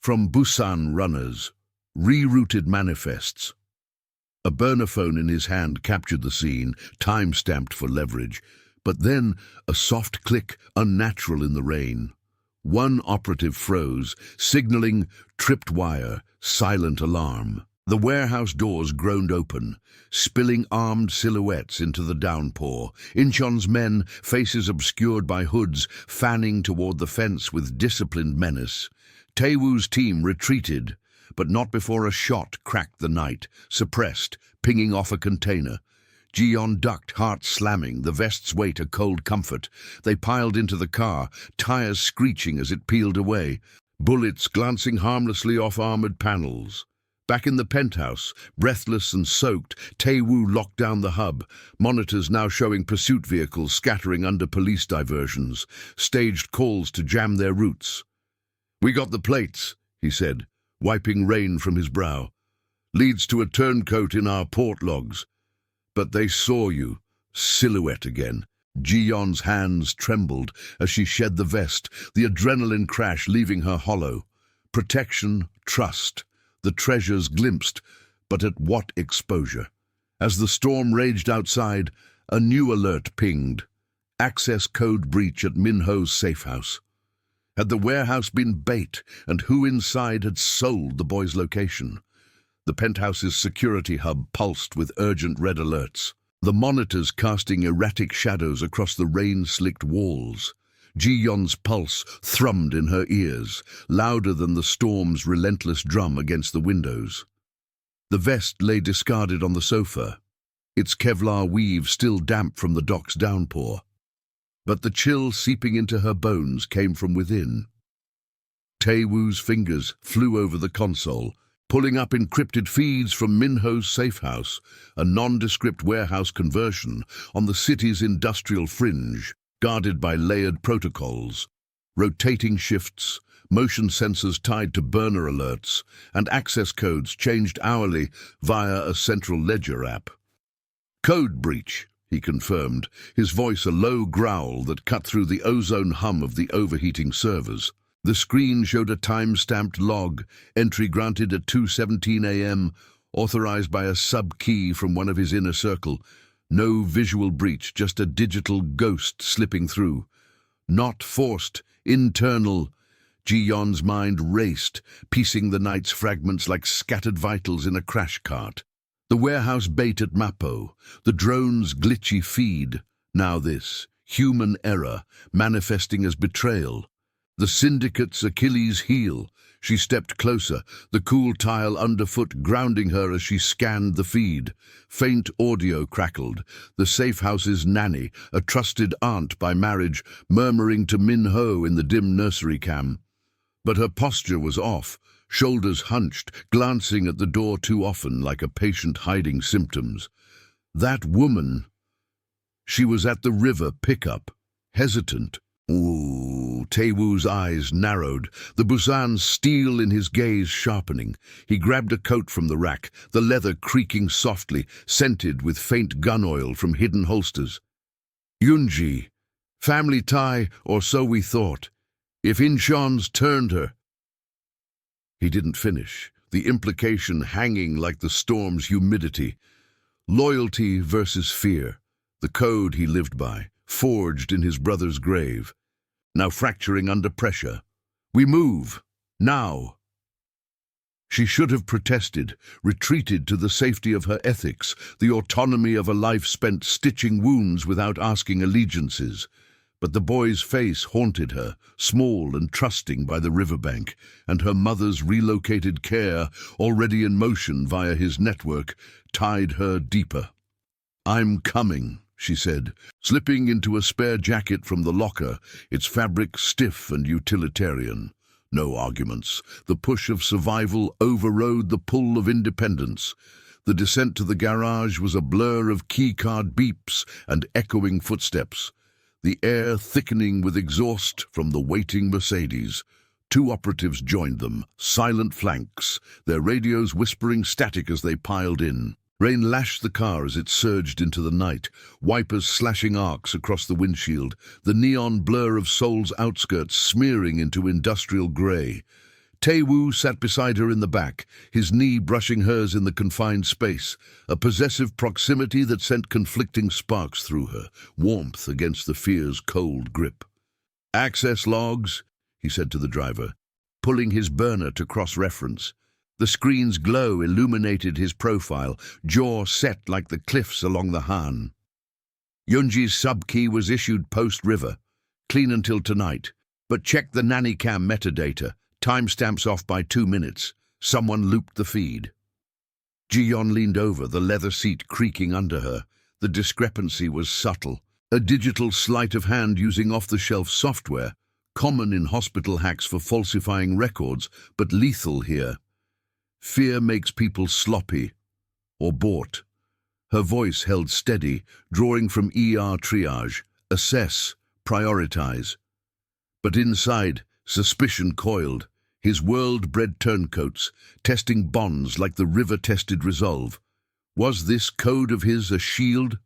From Busan runners, rerouted manifests. A burner phone in his hand captured the scene, time-stamped for leverage, but then a soft click, unnatural in the rain. One operative froze, signaling tripped wire, silent alarm. The warehouse doors groaned open, spilling armed silhouettes into the downpour. Incheon's men, faces obscured by hoods, fanning toward the fence with disciplined menace. Taewoo's team retreated, but not before a shot cracked the night, suppressed, pinging off a container. Ji-yeon ducked, heart slamming, the vest's weight a cold comfort. They piled into the car, tires screeching as it peeled away, bullets glancing harmlessly off armored panels. Back in the penthouse, breathless and soaked, Taewoo locked down the hub, monitors now showing pursuit vehicles scattering under police diversions, staged calls to jam their routes. "We got the plates," he said, wiping rain from his brow. "Leads to a turncoat in our port logs. But they saw you, silhouette again." Ji-yeon's hands trembled as she shed the vest, the adrenaline crash leaving her hollow. Protection, trust, the treasures glimpsed, but at what exposure? As the storm raged outside, a new alert pinged. Access code breach at Minho's safe house. Had the warehouse been bait, and who inside had sold the boy's location? The penthouse's security hub pulsed with urgent red alerts, the monitors casting erratic shadows across the rain-slicked walls. Ji-yeon's pulse thrummed in her ears, louder than the storm's relentless drum against the windows. The vest lay discarded on the sofa, its Kevlar weave still damp from the dock's downpour. But the chill seeping into her bones came from within. Taewoo's fingers flew over the console, pulling up encrypted feeds from Minho's safe house, a nondescript warehouse conversion on the city's industrial fringe, guarded by layered protocols, rotating shifts, motion sensors tied to burner alerts, and access codes changed hourly via a central ledger app. "Code breach," he confirmed, his voice a low growl that cut through the ozone hum of the overheating servers. The screen showed a time-stamped log, entry granted at 2:17 a.m., authorized by a sub-key from one of his inner circle. No visual breach, just a digital ghost slipping through. Not forced, internal. Ji-yeon's mind raced, piecing the night's fragments like scattered vitals in a crash cart. The warehouse bait at Mapo, the drone's glitchy feed. Now this, human error, manifesting as betrayal. The syndicate's Achilles heel. She stepped closer, the cool tile underfoot grounding her as she scanned the feed. Faint audio crackled, the safe house's nanny, a trusted aunt by marriage, murmuring to Minho in the dim nursery cam. But her posture was off, shoulders hunched, glancing at the door too often like a patient hiding symptoms. That woman. She was at the river pickup, hesitant. Ooh, Taewoo's eyes narrowed, the Busan's steel in his gaze sharpening. He grabbed a coat from the rack, the leather creaking softly, scented with faint gun oil from hidden holsters. Yunji, family tie, or so we thought. If Incheon's turned her. He didn't finish, the implication hanging like the storm's humidity. Loyalty versus fear, the code he lived by, forged in his brother's grave, now fracturing under pressure. We move, now. She should have protested, retreated to the safety of her ethics, the autonomy of a life spent stitching wounds without asking allegiances. But the boy's face haunted her, small and trusting by the riverbank, and her mother's relocated care, already in motion via his network, tied her deeper. I'm coming, she said, slipping into a spare jacket from the locker, its fabric stiff and utilitarian. No arguments. The push of survival overrode the pull of independence. The descent to the garage was a blur of keycard beeps and echoing footsteps, the air thickening with exhaust from the waiting Mercedes. Two operatives joined them, silent flanks, their radios whispering static as they piled in. Rain lashed the car as it surged into the night, wipers slashing arcs across the windshield, the neon blur of Seoul's outskirts smearing into industrial grey. Taewoo sat beside her in the back, his knee brushing hers in the confined space, a possessive proximity that sent conflicting sparks through her, warmth against the fear's cold grip. Access logs, he said to the driver, pulling his burner to cross-reference. The screen's glow illuminated his profile, jaw set like the cliffs along the Han. Yunji's sub-key was issued post-river, clean until tonight, but check the nannycam metadata, timestamps off by 2 minutes. Someone looped the feed. Ji-yeon leaned over, the leather seat creaking under her. The discrepancy was subtle, a digital sleight of hand using off-the-shelf software, common in hospital hacks for falsifying records, but lethal here. Fear makes people sloppy, or bought. Her voice held steady, drawing from ER triage, assess, prioritize. But inside, suspicion coiled, his world-bred turncoats, testing bonds like the river-tested resolve. Was this code of his a shield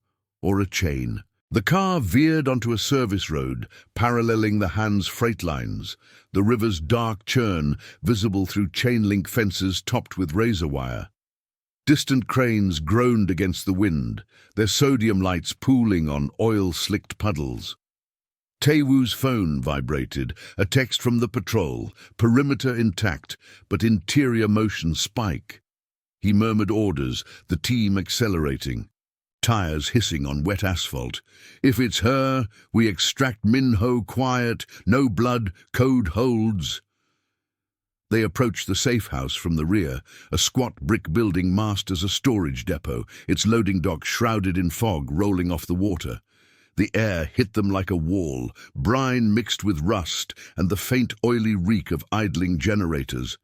or a chain? The car veered onto a service road, paralleling the Han's freight lines, the river's dark churn visible through chain-link fences topped with razor wire. Distant cranes groaned against the wind, their sodium lights pooling on oil-slicked puddles. Taewoo's phone vibrated, a text from the patrol, perimeter intact, but interior motion spike. He murmured orders, the team accelerating. Tires hissing on wet asphalt. If it's her, we extract Minho quiet, no blood, code holds. They approached the safe house from the rear, a squat brick building masked as a storage depot, its loading dock shrouded in fog rolling off the water. The air hit them like a wall, brine mixed with rust and the faint oily reek of idling generators.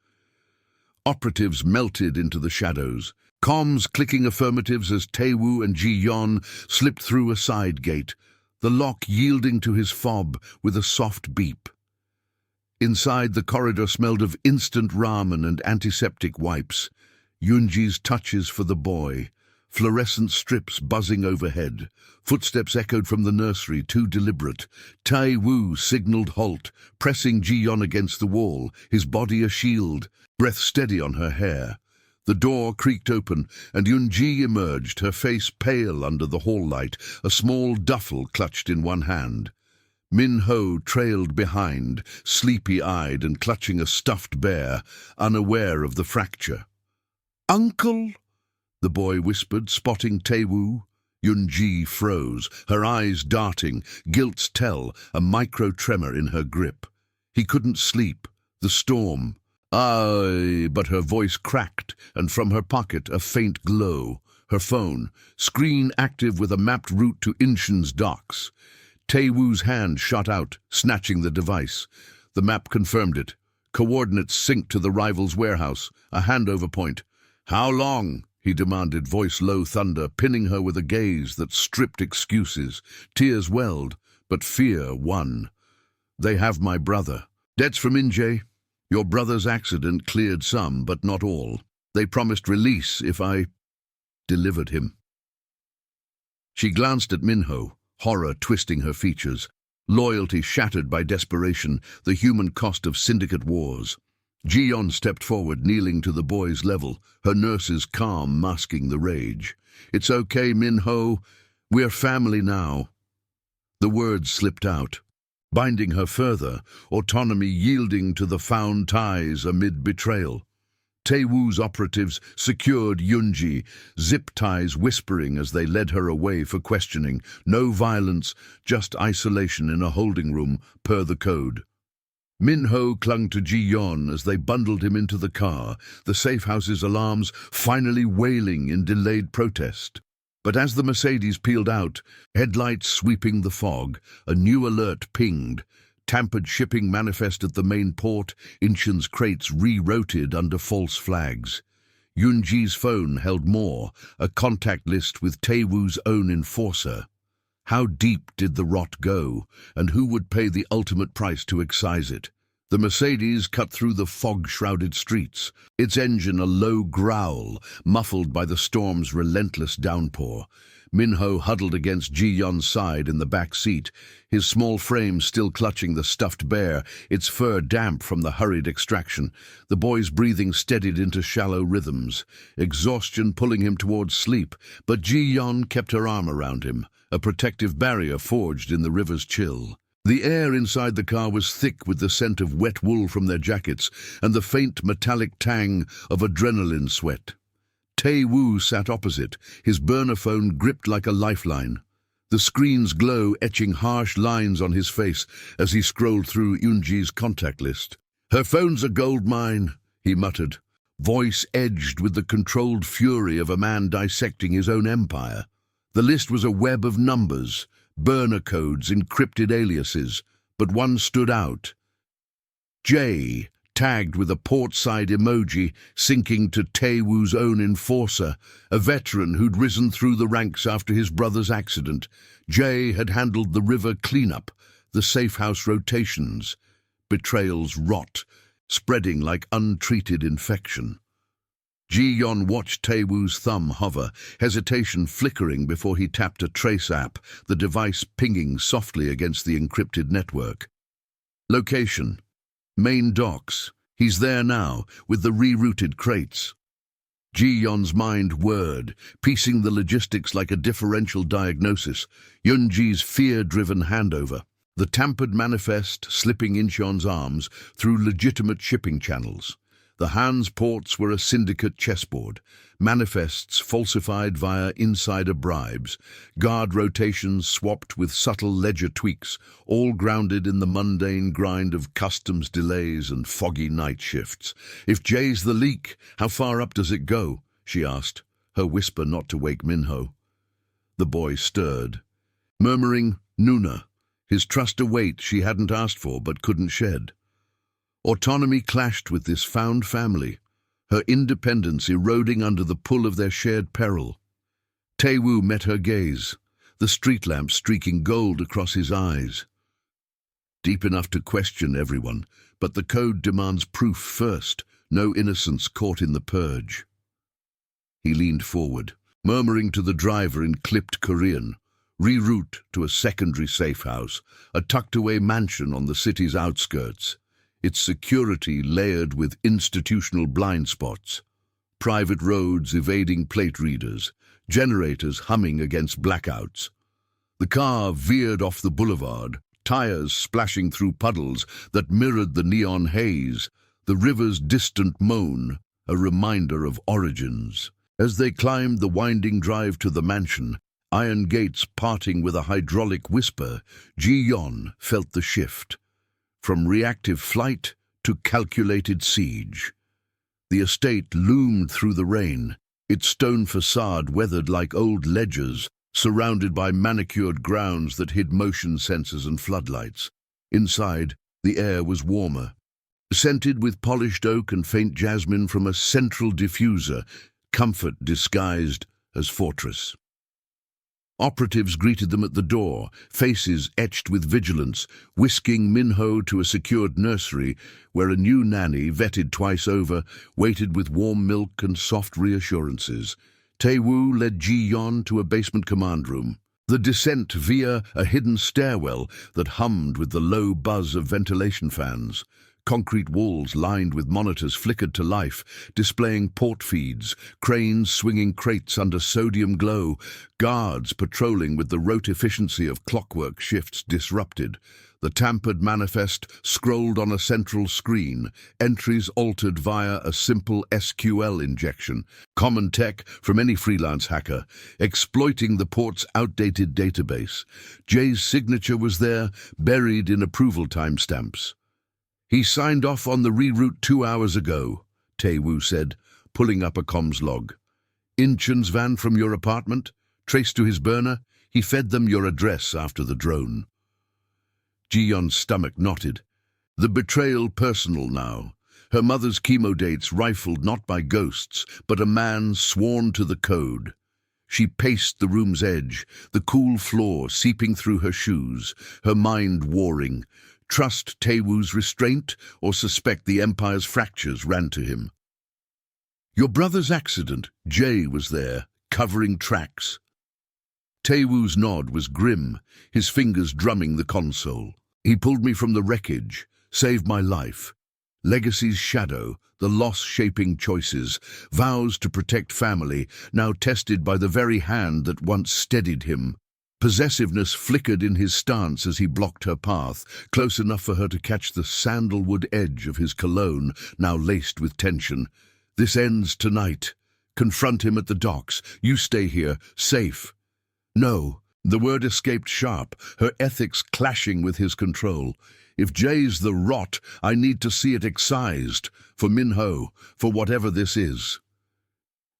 Operatives melted into the shadows, comms clicking affirmatives as Taewoo and Ji-yeon slipped through a side gate, the lock yielding to his fob with a soft beep. Inside, the corridor smelled of instant ramen and antiseptic wipes, Yunji's touches for the boy, fluorescent strips buzzing overhead. Footsteps echoed from the nursery, too deliberate. Taewoo signaled halt, pressing Ji-yeon against the wall, his body a shield, breath steady on her hair. The door creaked open, and Yunji emerged, her face pale under the hall light, a small duffel clutched in one hand. Minho trailed behind, sleepy-eyed and clutching a stuffed bear, unaware of the fracture. "Uncle?" the boy whispered, spotting Taewoo. Yunji froze, her eyes darting, guilt's tell, a micro-tremor in her grip. He couldn't sleep. The storm. Aye, but her voice cracked, and from her pocket a faint glow. Her phone, screen active with a mapped route to Incheon's docks. Taewoo's hand shot out, snatching the device. The map confirmed it. Coordinates synced to the rival's warehouse, a handover point. "How long?" he demanded, voice low thunder, pinning her with a gaze that stripped excuses. Tears welled, but fear won. "They have my brother. Debts from Injay. Your brother's accident cleared some, but not all. They promised release if I delivered him." She glanced at Minho, horror twisting her features. Loyalty shattered by desperation, the human cost of syndicate wars. Ji-yeon stepped forward, kneeling to the boy's level, her nurse's calm masking the rage. "It's okay, Minho. We're family now." The words slipped out, binding her further, autonomy yielding to the found ties amid betrayal. Taewoo's operatives secured Yunji, zip ties whispering as they led her away for questioning. No violence, just isolation in a holding room, per the code. Minho clung to Ji-yeon as they bundled him into the car, the safe house's alarms finally wailing in delayed protest. But as the Mercedes peeled out, headlights sweeping the fog, a new alert pinged. Tampered shipping manifest at the main port, Incheon's crates re-routed under false flags. Yunji's phone held more, a contact list with Taewoo's own enforcer. How deep did the rot go, and who would pay the ultimate price to excise it? The Mercedes cut through the fog-shrouded streets, its engine a low growl, muffled by the storm's relentless downpour. Minho huddled against Ji-yeon's side in the back seat, his small frame still clutching the stuffed bear, its fur damp from the hurried extraction. The boy's breathing steadied into shallow rhythms, exhaustion pulling him towards sleep, but Ji-yeon kept her arm around him, a protective barrier forged in the river's chill. The air inside the car was thick with the scent of wet wool from their jackets and the faint metallic tang of adrenaline sweat. Taewoo sat opposite, his burner phone gripped like a lifeline. The screen's glow etching harsh lines on his face as he scrolled through Yunji's contact list. "Her phone's a gold mine," he muttered, voice edged with the controlled fury of a man dissecting his own empire. The list was a web of numbers, burner codes, encrypted aliases, but one stood out. J, tagged with a port-side emoji, syncing to Taewoo's own enforcer, a veteran who'd risen through the ranks after his brother's accident. J had handled the river cleanup, the safe house rotations. Betrayal's rot, spreading like untreated infection. Ji-yeon watched Taewoo's thumb hover, hesitation flickering before he tapped a trace app, the device pinging softly against the encrypted network. Location: main docks. He's there now, with the rerouted crates. Ji-yeon's mind whirred, piecing the logistics like a differential diagnosis. Yunji's fear-driven handover. The tampered manifest slipping Incheon's arms through legitimate shipping channels. The Han's ports were a syndicate chessboard, manifests falsified via insider bribes, guard rotations swapped with subtle ledger tweaks, all grounded in the mundane grind of customs delays and foggy night shifts. "If Jay's the leak, how far up does it go?" she asked, her whisper not to wake Minho. The boy stirred, murmuring, "Nuna," his trust a weight she hadn't asked for but couldn't shed. Autonomy clashed with this found family, her independence eroding under the pull of their shared peril. Taewoo met her gaze, the street lamp streaking gold across his eyes. Deep enough to question everyone, but the code demands proof first, no innocence caught in the purge. He leaned forward, murmuring to the driver in clipped Korean, reroute to a secondary safe house, a tucked-away mansion on the city's outskirts. Its security layered with institutional blind spots, private roads evading plate readers, generators humming against blackouts. The car veered off the boulevard, tires splashing through puddles that mirrored the neon haze, the river's distant moan, a reminder of origins. As they climbed the winding drive to the mansion, iron gates parting with a hydraulic whisper, Ji-yeon felt the shift. From reactive flight to calculated siege. The estate loomed through the rain, its stone facade weathered like old ledgers, surrounded by manicured grounds that hid motion sensors and floodlights. Inside, the air was warmer, Scented with polished oak and faint jasmine from a central diffuser, comfort disguised as fortress. Operatives greeted them at the door, faces etched with vigilance, whisking Minho to a secured nursery where a new nanny, vetted twice over, waited with warm milk and soft reassurances. Tae-woo led Ji-yeon to a basement command room. The descent via a hidden stairwell that hummed with the low buzz of ventilation fans. Concrete walls lined with monitors flickered to life, displaying port feeds, cranes swinging crates under sodium glow, guards patrolling with the rote efficiency of clockwork shifts disrupted. The tampered manifest scrolled on a central screen, entries altered via a simple SQL injection, common tech from any freelance hacker, exploiting the port's outdated database. Jay's signature was there, buried in approval timestamps. "He signed off on the reroute 2 hours ago," Tae-woo said, pulling up a comms log. "Incheon's van from your apartment, traced to his burner. He fed them your address after the drone." Ji-yeon's stomach knotted. The betrayal personal now. Her mother's chemo dates rifled not by ghosts, but a man sworn to the code. She paced the room's edge, the cool floor seeping through her shoes, her mind warring. Trust Tae-woo's restraint or suspect the Empire's fractures ran to him. "Your brother's accident," Jay was there, covering tracks. Tae-woo's nod was grim, his fingers drumming the console. "He pulled me from the wreckage, saved my life. Legacy's shadow, the loss-shaping choices, vows to protect family, now tested by the very hand that once steadied him. Possessiveness flickered in his stance as he blocked her path, close enough for her to catch the sandalwood edge of his cologne, now laced with tension. "This ends tonight. Confront him at the docks. You stay here, safe." "No." The word escaped sharp, her ethics clashing with his control. "If Jay's the rot, I need to see it excised. For Minho, for whatever this is."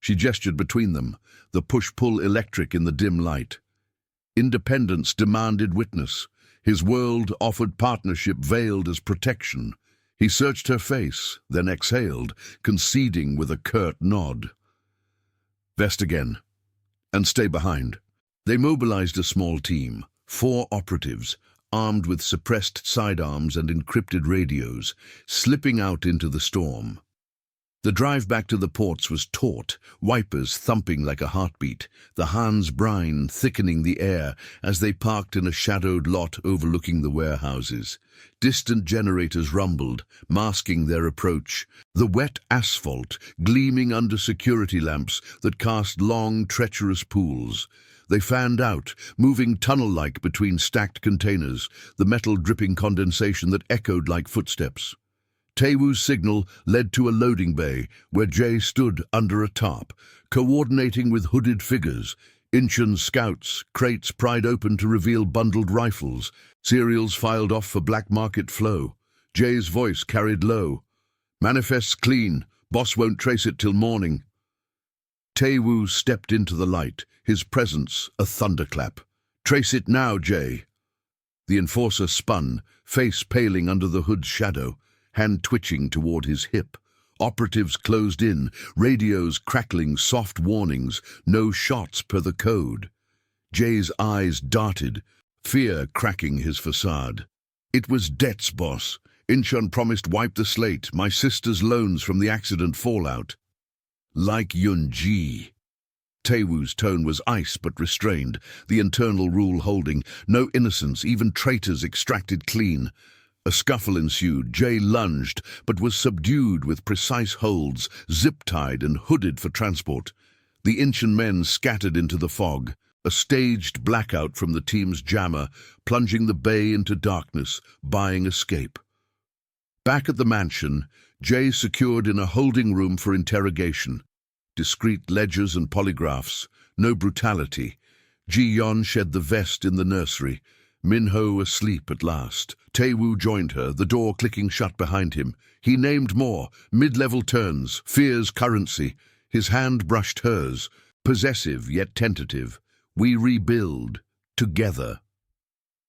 She gestured between them, the push-pull electric in the dim light. Independence demanded witness. His world offered partnership veiled as protection. He searched her face, then exhaled, conceding with a curt nod. "Vest again. And stay behind." They mobilized a small team, 4 operatives, armed with suppressed sidearms and encrypted radios, slipping out into the storm. The drive back to the ports was taut, wipers thumping like a heartbeat, the Hans brine thickening the air as they parked in a shadowed lot overlooking the warehouses. Distant generators rumbled, masking their approach, the wet asphalt gleaming under security lamps that cast long, treacherous pools. They fanned out, moving tunnel-like between stacked containers, the metal dripping condensation that echoed like footsteps. Tae-woo's signal led to a loading bay where Jay stood under a tarp, coordinating with hooded figures. Incheon scouts, crates pried open to reveal bundled rifles, serials filed off for black market flow. Jay's voice carried low. "Manifest's clean. Boss won't trace it till morning." Tae-woo stepped into the light, his presence a thunderclap. "Trace it now, Jay." The enforcer spun, face paling under the hood's shadow, hand twitching toward his hip. Operatives closed in, radios crackling soft warnings, no shots per the code. Jay's eyes darted, fear cracking his facade. "It was debts, boss. Incheon promised wipe the slate, my sister's loans from the accident fallout." "Like Yun-ji." Tae-woo's tone was ice but restrained, the internal rule holding, no innocence, even traitors extracted clean. A scuffle ensued. Jay lunged, but was subdued with precise holds, zip-tied and hooded for transport. The Incheon men scattered into the fog, a staged blackout from the team's jammer, plunging the bay into darkness, buying escape. Back at the mansion, Jay secured in a holding room for interrogation. Discreet ledgers and polygraphs, no brutality. Ji-yeon shed the vest in the nursery. Minho asleep at last. Tae-woo joined her, the door clicking shut behind him. He named more, mid-level turns, fear's currency. His hand brushed hers, possessive yet tentative. "We rebuild, together."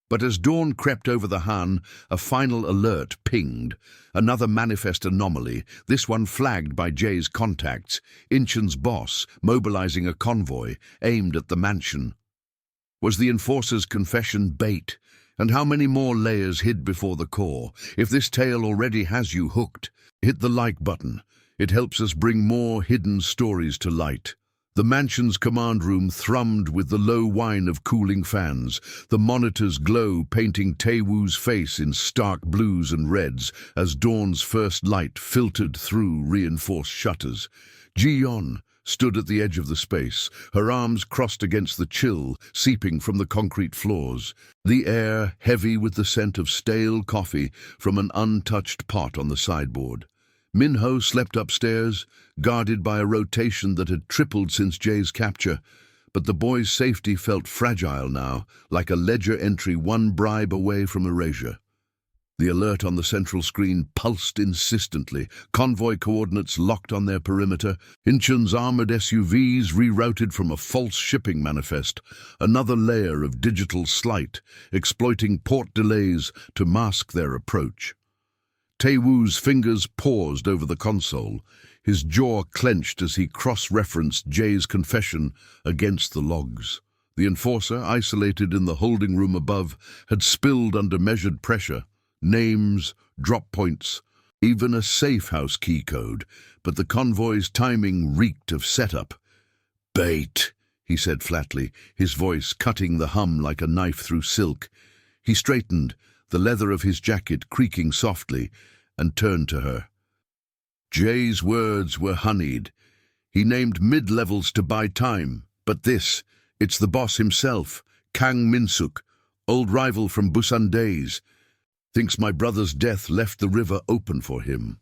But as dawn crept over the Han, a final alert pinged. Another manifest anomaly, this one flagged by Jay's contacts, Inchen's boss, mobilizing a convoy aimed at the mansion. Was the enforcer's confession bait? And how many more layers hid before the core? If this tale already has you hooked, hit the like button. It helps us bring more hidden stories to light. The mansion's command room thrummed with the low whine of cooling fans, the monitor's glow painting Taewoo's face in stark blues and reds as dawn's first light filtered through reinforced shutters. Ji-yeon stood at the edge of the space, her arms crossed against the chill seeping from the concrete floors, the air heavy with the scent of stale coffee from an untouched pot on the sideboard. Minho slept upstairs, guarded by a rotation that had tripled since Jay's capture, but the boy's safety felt fragile now, like a ledger entry one bribe away from erasure. The alert on the central screen pulsed insistently, convoy coordinates locked on their perimeter, Inchen's armored SUVs rerouted from a false shipping manifest, another layer of digital sleight, exploiting port delays to mask their approach. Taewoo's fingers paused over the console, his jaw clenched as he cross-referenced Jay's confession against the logs. The enforcer, isolated in the holding room above, had spilled under measured pressure, names, drop points, even a safe house key code, but the convoy's timing reeked of setup. "Bait," he said flatly, his voice cutting the hum like a knife through silk. He straightened, the leather of his jacket creaking softly, and turned to her. Jay's words were honeyed. He named mid-levels to buy time, but it's the boss himself, Kang Min-suk, old rival from Busan days. Thinks my brother's death left the river open for him.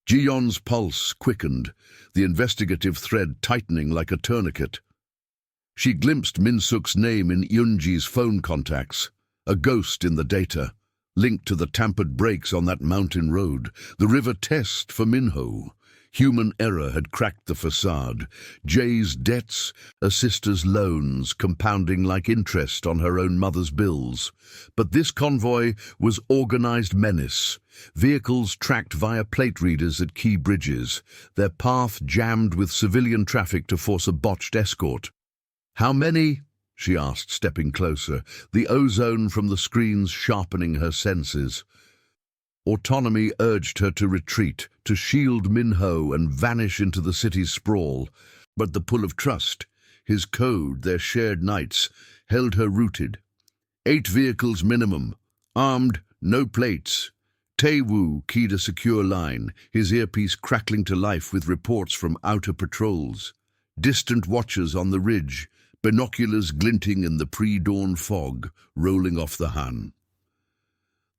Ji-yeon's pulse quickened, the investigative thread tightening like a tourniquet. She glimpsed Min-suk's name in Yoonji's phone contacts, a ghost in the data, linked to the tampered brakes on that mountain road, the river test for Minho. Human error had cracked the facade. Jay's debts, a sister's loans, compounding like interest on her own mother's bills. But this convoy was organized menace. Vehicles tracked via plate readers at key bridges, their path jammed with civilian traffic to force a botched escort. "How many?" she asked, stepping closer, the ozone from the screens sharpening her senses. Autonomy urged her to retreat, to shield Minho and vanish into the city's sprawl. But the pull of trust, his code, their shared nights, held her rooted. 8 vehicles minimum, armed, no plates. Taewoo keyed a secure line, his earpiece crackling to life with reports from outer patrols. Distant watchers on the ridge, binoculars glinting in the pre-dawn fog, rolling off the Han.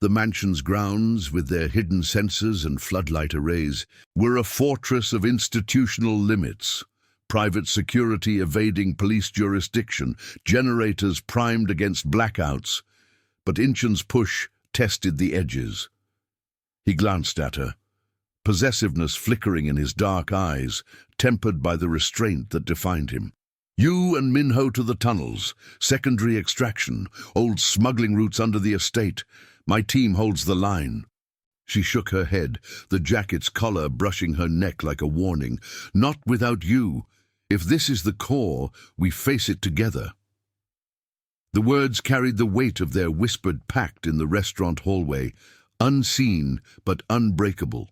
The mansion's grounds, with their hidden sensors and floodlight arrays, were a fortress of institutional limits. Private security evading police jurisdiction, generators primed against blackouts. But Inchen's push tested the edges. He glanced at her, possessiveness flickering in his dark eyes, tempered by the restraint that defined him. "You and Minho to the tunnels, secondary extraction, old smuggling routes under the estate. My team holds the line." She shook her head, the jacket's collar brushing her neck like a warning. "Not without you. If this is the core, we face it together." The words carried the weight of their whispered pact in the restaurant hallway, unseen but unbreakable.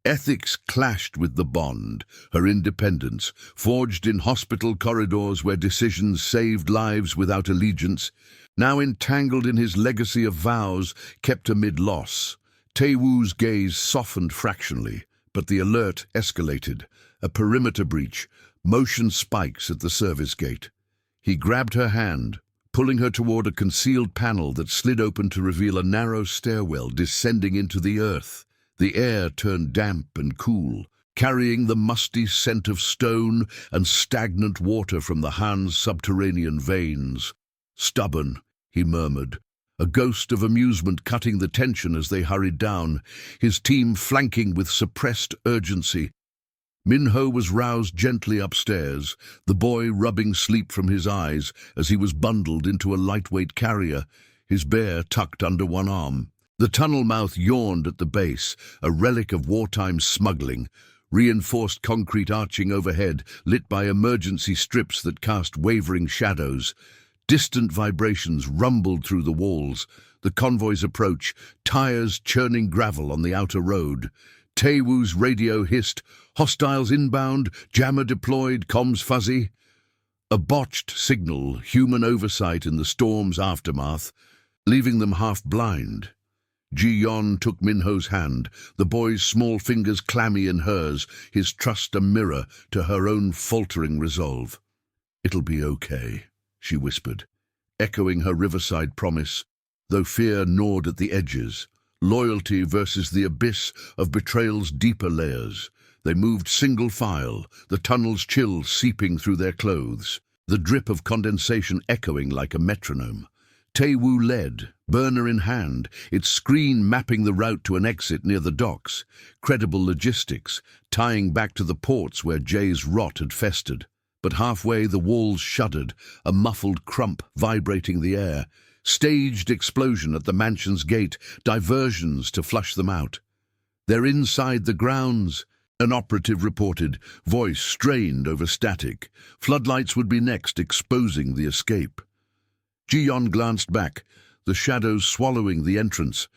Ethics clashed with the bond, her independence, forged in hospital corridors where decisions saved lives without allegiance, now entangled in his legacy of vows kept amid loss. Taewoo's gaze softened fractionally, but the alert escalated. A perimeter breach, motion spikes at the service gate. He grabbed her hand, pulling her toward a concealed panel that slid open to reveal a narrow stairwell descending into the earth. The air turned damp and cool, carrying the musty scent of stone and stagnant water from the Han's subterranean veins. "Stubborn," he murmured, a ghost of amusement cutting the tension as they hurried down, his team flanking with suppressed urgency. Minho was roused gently upstairs, the boy rubbing sleep from his eyes as he was bundled into a lightweight carrier, his bear tucked under one arm. The tunnel mouth yawned at the base, a relic of wartime smuggling, reinforced concrete arching overhead, lit by emergency strips that cast wavering shadows. Distant vibrations rumbled through the walls. The convoy's approach, tires churning gravel on the outer road. Taewoo's radio hissed, "Hostiles inbound, jammer deployed, comms fuzzy." A botched signal, human oversight in the storm's aftermath, leaving them half blind. Ji-yeon took Minho's hand, the boy's small fingers clammy in hers, his trust a mirror to her own faltering resolve. "It'll be okay," she whispered, echoing her riverside promise, though fear gnawed at the edges. Loyalty versus the abyss of betrayal's deeper layers. They moved single file, the tunnel's chill seeping through their clothes, the drip of condensation echoing like a metronome. Taewoo led, burner in hand, its screen mapping the route to an exit near the docks, credible logistics, tying back to the ports where Jay's rot had festered. But halfway the walls shuddered, a muffled crump vibrating the air. Staged explosion at the mansion's gate, diversions to flush them out. "They're inside the grounds," an operative reported, voice strained over static. Floodlights would be next, exposing the escape. Ji-yeon glanced back, the shadows swallowing the entrance,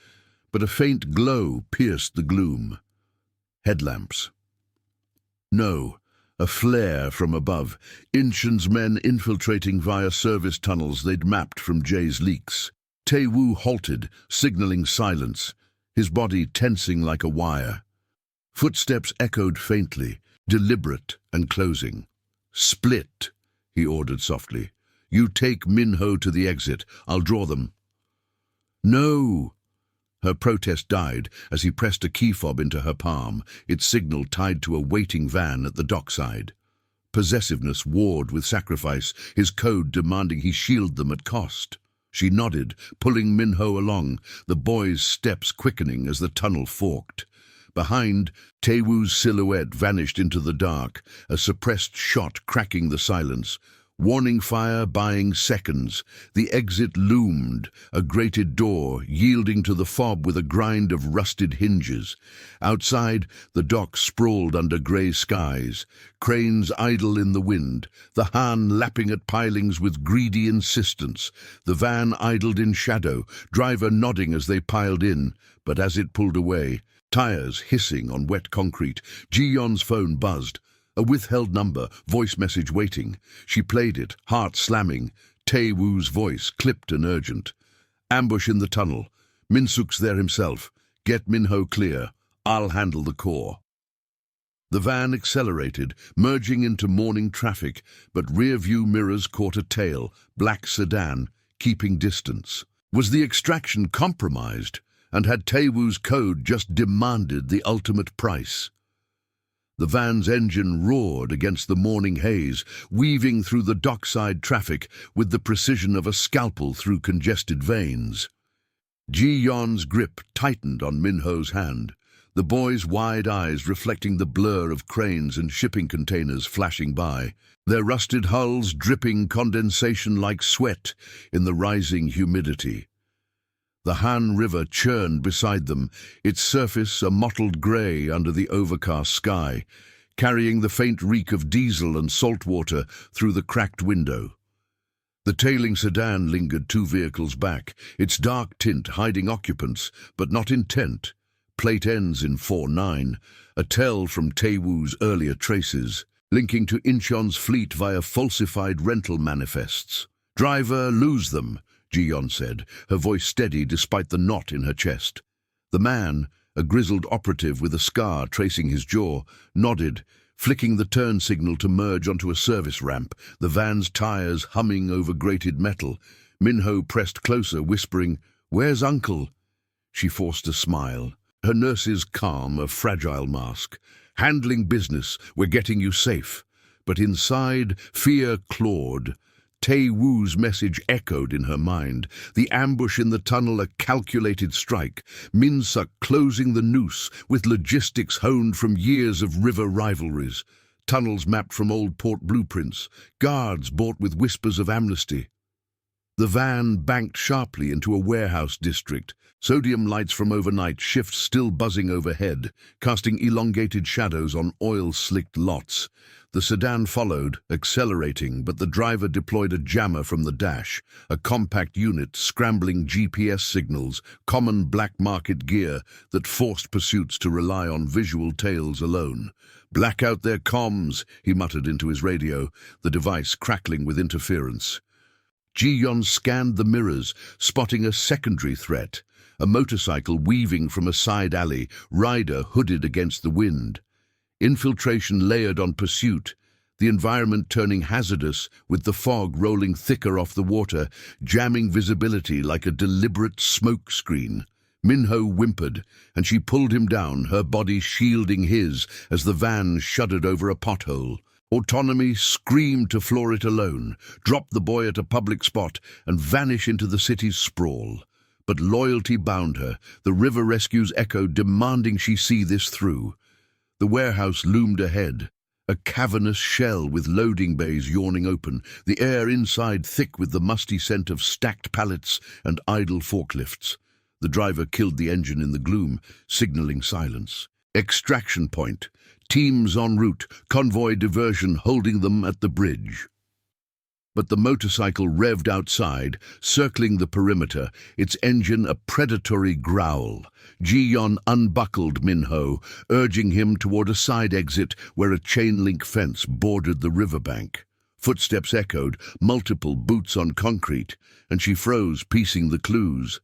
but a faint glow pierced the gloom. Headlamps. No, a flare from above, Inchen's men infiltrating via service tunnels they'd mapped from Jay's leaks. Taewoo halted, signaling silence, his body tensing like a wire. Footsteps echoed faintly, deliberate and closing. "Split," he ordered softly. "You take Minho to the exit. I'll draw them." "No!" Her protest died as he pressed a key fob into her palm, its signal tied to a waiting van at the dockside. Possessiveness warred with sacrifice, his code demanding he shield them at cost. She nodded, pulling Minho along, the boy's steps quickening as the tunnel forked. Behind, Taewoo's silhouette vanished into the dark, a suppressed shot cracking the silence. Warning fire buying seconds. The exit loomed, a grated door yielding to the fob with a grind of rusted hinges. Outside, the dock sprawled under grey skies, cranes idle in the wind, the Han lapping at pilings with greedy insistence. The van idled in shadow, driver nodding as they piled in, but as it pulled away, tires hissing on wet concrete, Ji-yeon's phone buzzed. A withheld number, voice message waiting. She played it, heart slamming. Taewoo's voice, clipped and urgent. "Ambush in the tunnel. Minsuk's there himself. Get Minho clear. I'll handle the core." The van accelerated, merging into morning traffic, but rear-view mirrors caught a tail, black sedan, keeping distance. Was the extraction compromised? And had Taewoo's code just demanded the ultimate price? The van's engine roared against the morning haze, weaving through the dockside traffic with the precision of a scalpel through congested veins. Ji-yeon's grip tightened on Minho's hand, the boy's wide eyes reflecting the blur of cranes and shipping containers flashing by, their rusted hulls dripping condensation like sweat in the rising humidity. The Han River churned beside them, its surface a mottled grey under the overcast sky, carrying the faint reek of diesel and salt water through the cracked window. The tailing sedan lingered 2 vehicles back, its dark tint hiding occupants, but not intent. Plate ends in 49, a tell from Taewoo's earlier traces, linking to Incheon's fleet via falsified rental manifests. "Driver, lose them," Ji-yeon said, her voice steady despite the knot in her chest. The man, a grizzled operative with a scar tracing his jaw, nodded, flicking the turn signal to merge onto a service ramp, the van's tires humming over grated metal. Minho pressed closer, whispering, "Where's Uncle?" She forced a smile, her nurse's calm a fragile mask. "Handling business, we're getting you safe." But inside, fear clawed. Tae Woo's message echoed in her mind. The ambush in the tunnel, a calculated strike. Min Suk closing the noose with logistics honed from years of river rivalries. Tunnels mapped from old port blueprints. Guards bought with whispers of amnesty. The van banked sharply into a warehouse district. Sodium lights from overnight shifts still buzzing overhead, casting elongated shadows on oil-slicked lots. The sedan followed, accelerating, but the driver deployed a jammer from the dash, a compact unit scrambling GPS signals, common black market gear that forced pursuits to rely on visual tales alone. "Black out their comms," he muttered into his radio, the device crackling with interference. Ji-yeon scanned the mirrors, spotting a secondary threat, a motorcycle weaving from a side alley, rider hooded against the wind. Infiltration layered on pursuit, the environment turning hazardous with the fog rolling thicker off the water, jamming visibility like a deliberate smoke screen. Minho whimpered, and she pulled him down, her body shielding his as the van shuddered over a pothole. Autonomy screamed to floor it alone, drop the boy at a public spot, and vanish into the city's sprawl. But loyalty bound her. The river rescues echoed, demanding she see this through. The warehouse loomed ahead, a cavernous shell with loading bays yawning open, the air inside thick with the musty scent of stacked pallets and idle forklifts. The driver killed the engine in the gloom, signaling silence. Extraction point. Teams en route, convoy diversion holding them at the bridge. But the motorcycle revved outside, circling the perimeter, its engine a predatory growl. Ji-yeon unbuckled Minho, urging him toward a side exit where a chain-link fence bordered the riverbank. Footsteps echoed, multiple boots on concrete, and she froze, piecing the clues.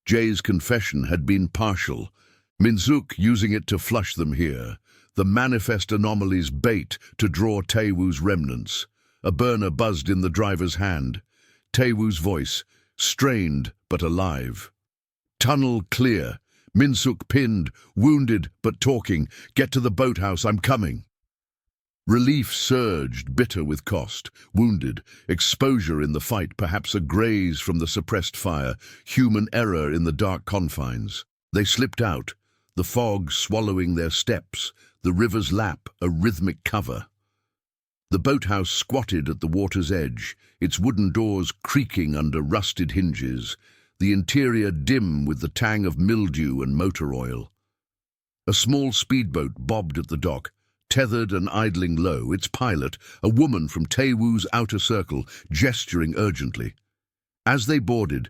Jay's confession had been partial, Min Suk using it to flush them here. The manifest anomalies bait to draw Tae Woo's remnants. A burner buzzed in the driver's hand. Tae Woo's voice, strained but alive. "Tunnel clear. Min Suk pinned, wounded but talking. Get to the boathouse, I'm coming." Relief surged, bitter with cost. Wounded, exposure in the fight, perhaps a graze from the suppressed fire, human error in the dark confines. They slipped out, the fog swallowing their steps, the river's lap a rhythmic cover. The boathouse squatted at the water's edge, its wooden doors creaking under rusted hinges, the interior dim with the tang of mildew and motor oil. A small speedboat bobbed at the dock, tethered and idling low, its pilot, a woman from Tae Woo's outer circle, gesturing urgently. As they boarded,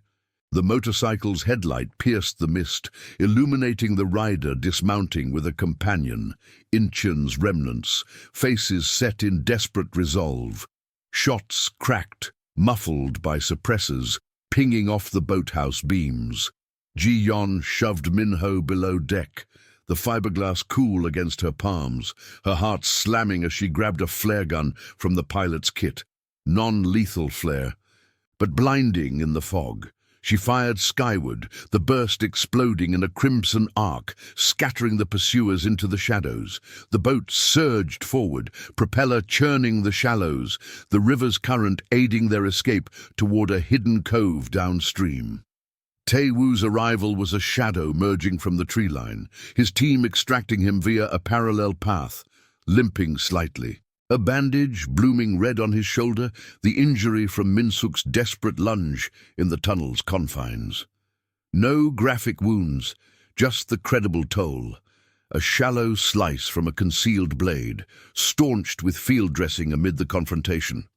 the motorcycle's headlight pierced the mist, illuminating the rider dismounting with a companion, Incheon's remnants, faces set in desperate resolve. Shots cracked, muffled by suppressors, pinging off the boathouse beams. Ji-yeon shoved Minho below deck, the fiberglass cool against her palms, her heart slamming as she grabbed a flare gun from the pilot's kit. Non-lethal flare, but blinding in the fog. She fired skyward, the burst exploding in a crimson arc, scattering the pursuers into the shadows. The boat surged forward, propeller churning the shallows, the river's current aiding their escape toward a hidden cove downstream. Tae Woo's arrival was a shadow merging from the tree line, his team extracting him via a parallel path, limping slightly. A bandage blooming red on his shoulder, the injury from Min Suk's desperate lunge in the tunnel's confines. No graphic wounds, just the credible toll. A shallow slice from a concealed blade, staunched with field dressing amid the confrontation.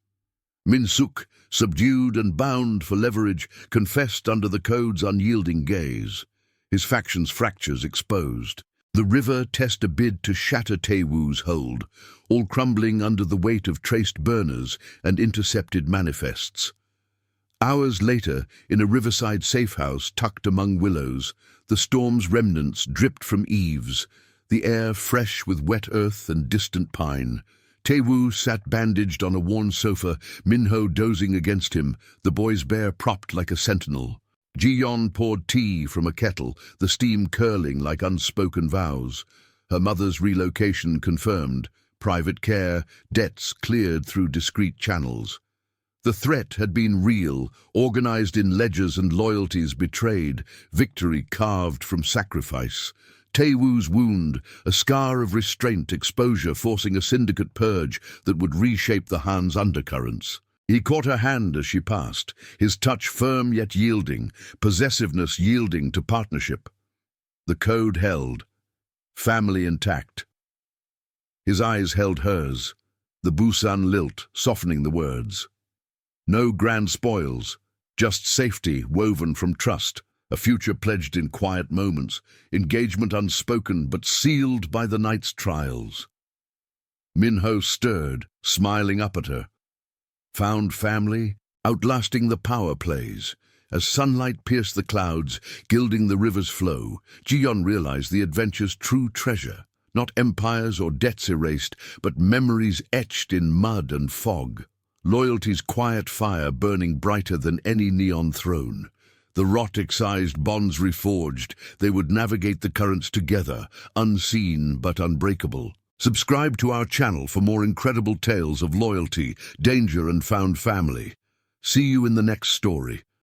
Min Suk, subdued and bound for leverage, confessed under the code's unyielding gaze, his faction's fractures exposed. The river test a bid to shatter Tae Woo's hold, all crumbling under the weight of traced burners and intercepted manifests. Hours later, in a riverside safehouse tucked among willows, the storm's remnants dripped from eaves, the air fresh with wet earth and distant pine. Tae Woo sat bandaged on a worn sofa, Minho dozing against him, the boy's bear propped like a sentinel. Ji-yeon poured tea from a kettle, the steam curling like unspoken vows. Her mother's relocation confirmed, private care, debts cleared through discreet channels. The threat had been real, organized in ledgers and loyalties betrayed, victory carved from sacrifice. Taewoo's wound, a scar of restraint exposure forcing a syndicate purge that would reshape the Han's undercurrents. He caught her hand as she passed, his touch firm yet yielding, possessiveness yielding to partnership. The code held, family intact. His eyes held hers, the Busan lilt softening the words. No grand spoils, just safety woven from trust, a future pledged in quiet moments, engagement unspoken but sealed by the night's trials. Minho stirred, smiling up at her. Found family, outlasting the power plays. As sunlight pierced the clouds, gilding the river's flow, Jiyeon realized the adventure's true treasure. Not empires or debts erased, but memories etched in mud and fog. Loyalty's quiet fire burning brighter than any neon throne. The rot-excised bonds reforged, they would navigate the currents together, unseen but unbreakable. Subscribe to our channel for more incredible tales of loyalty, danger, and found family. See you in the next story.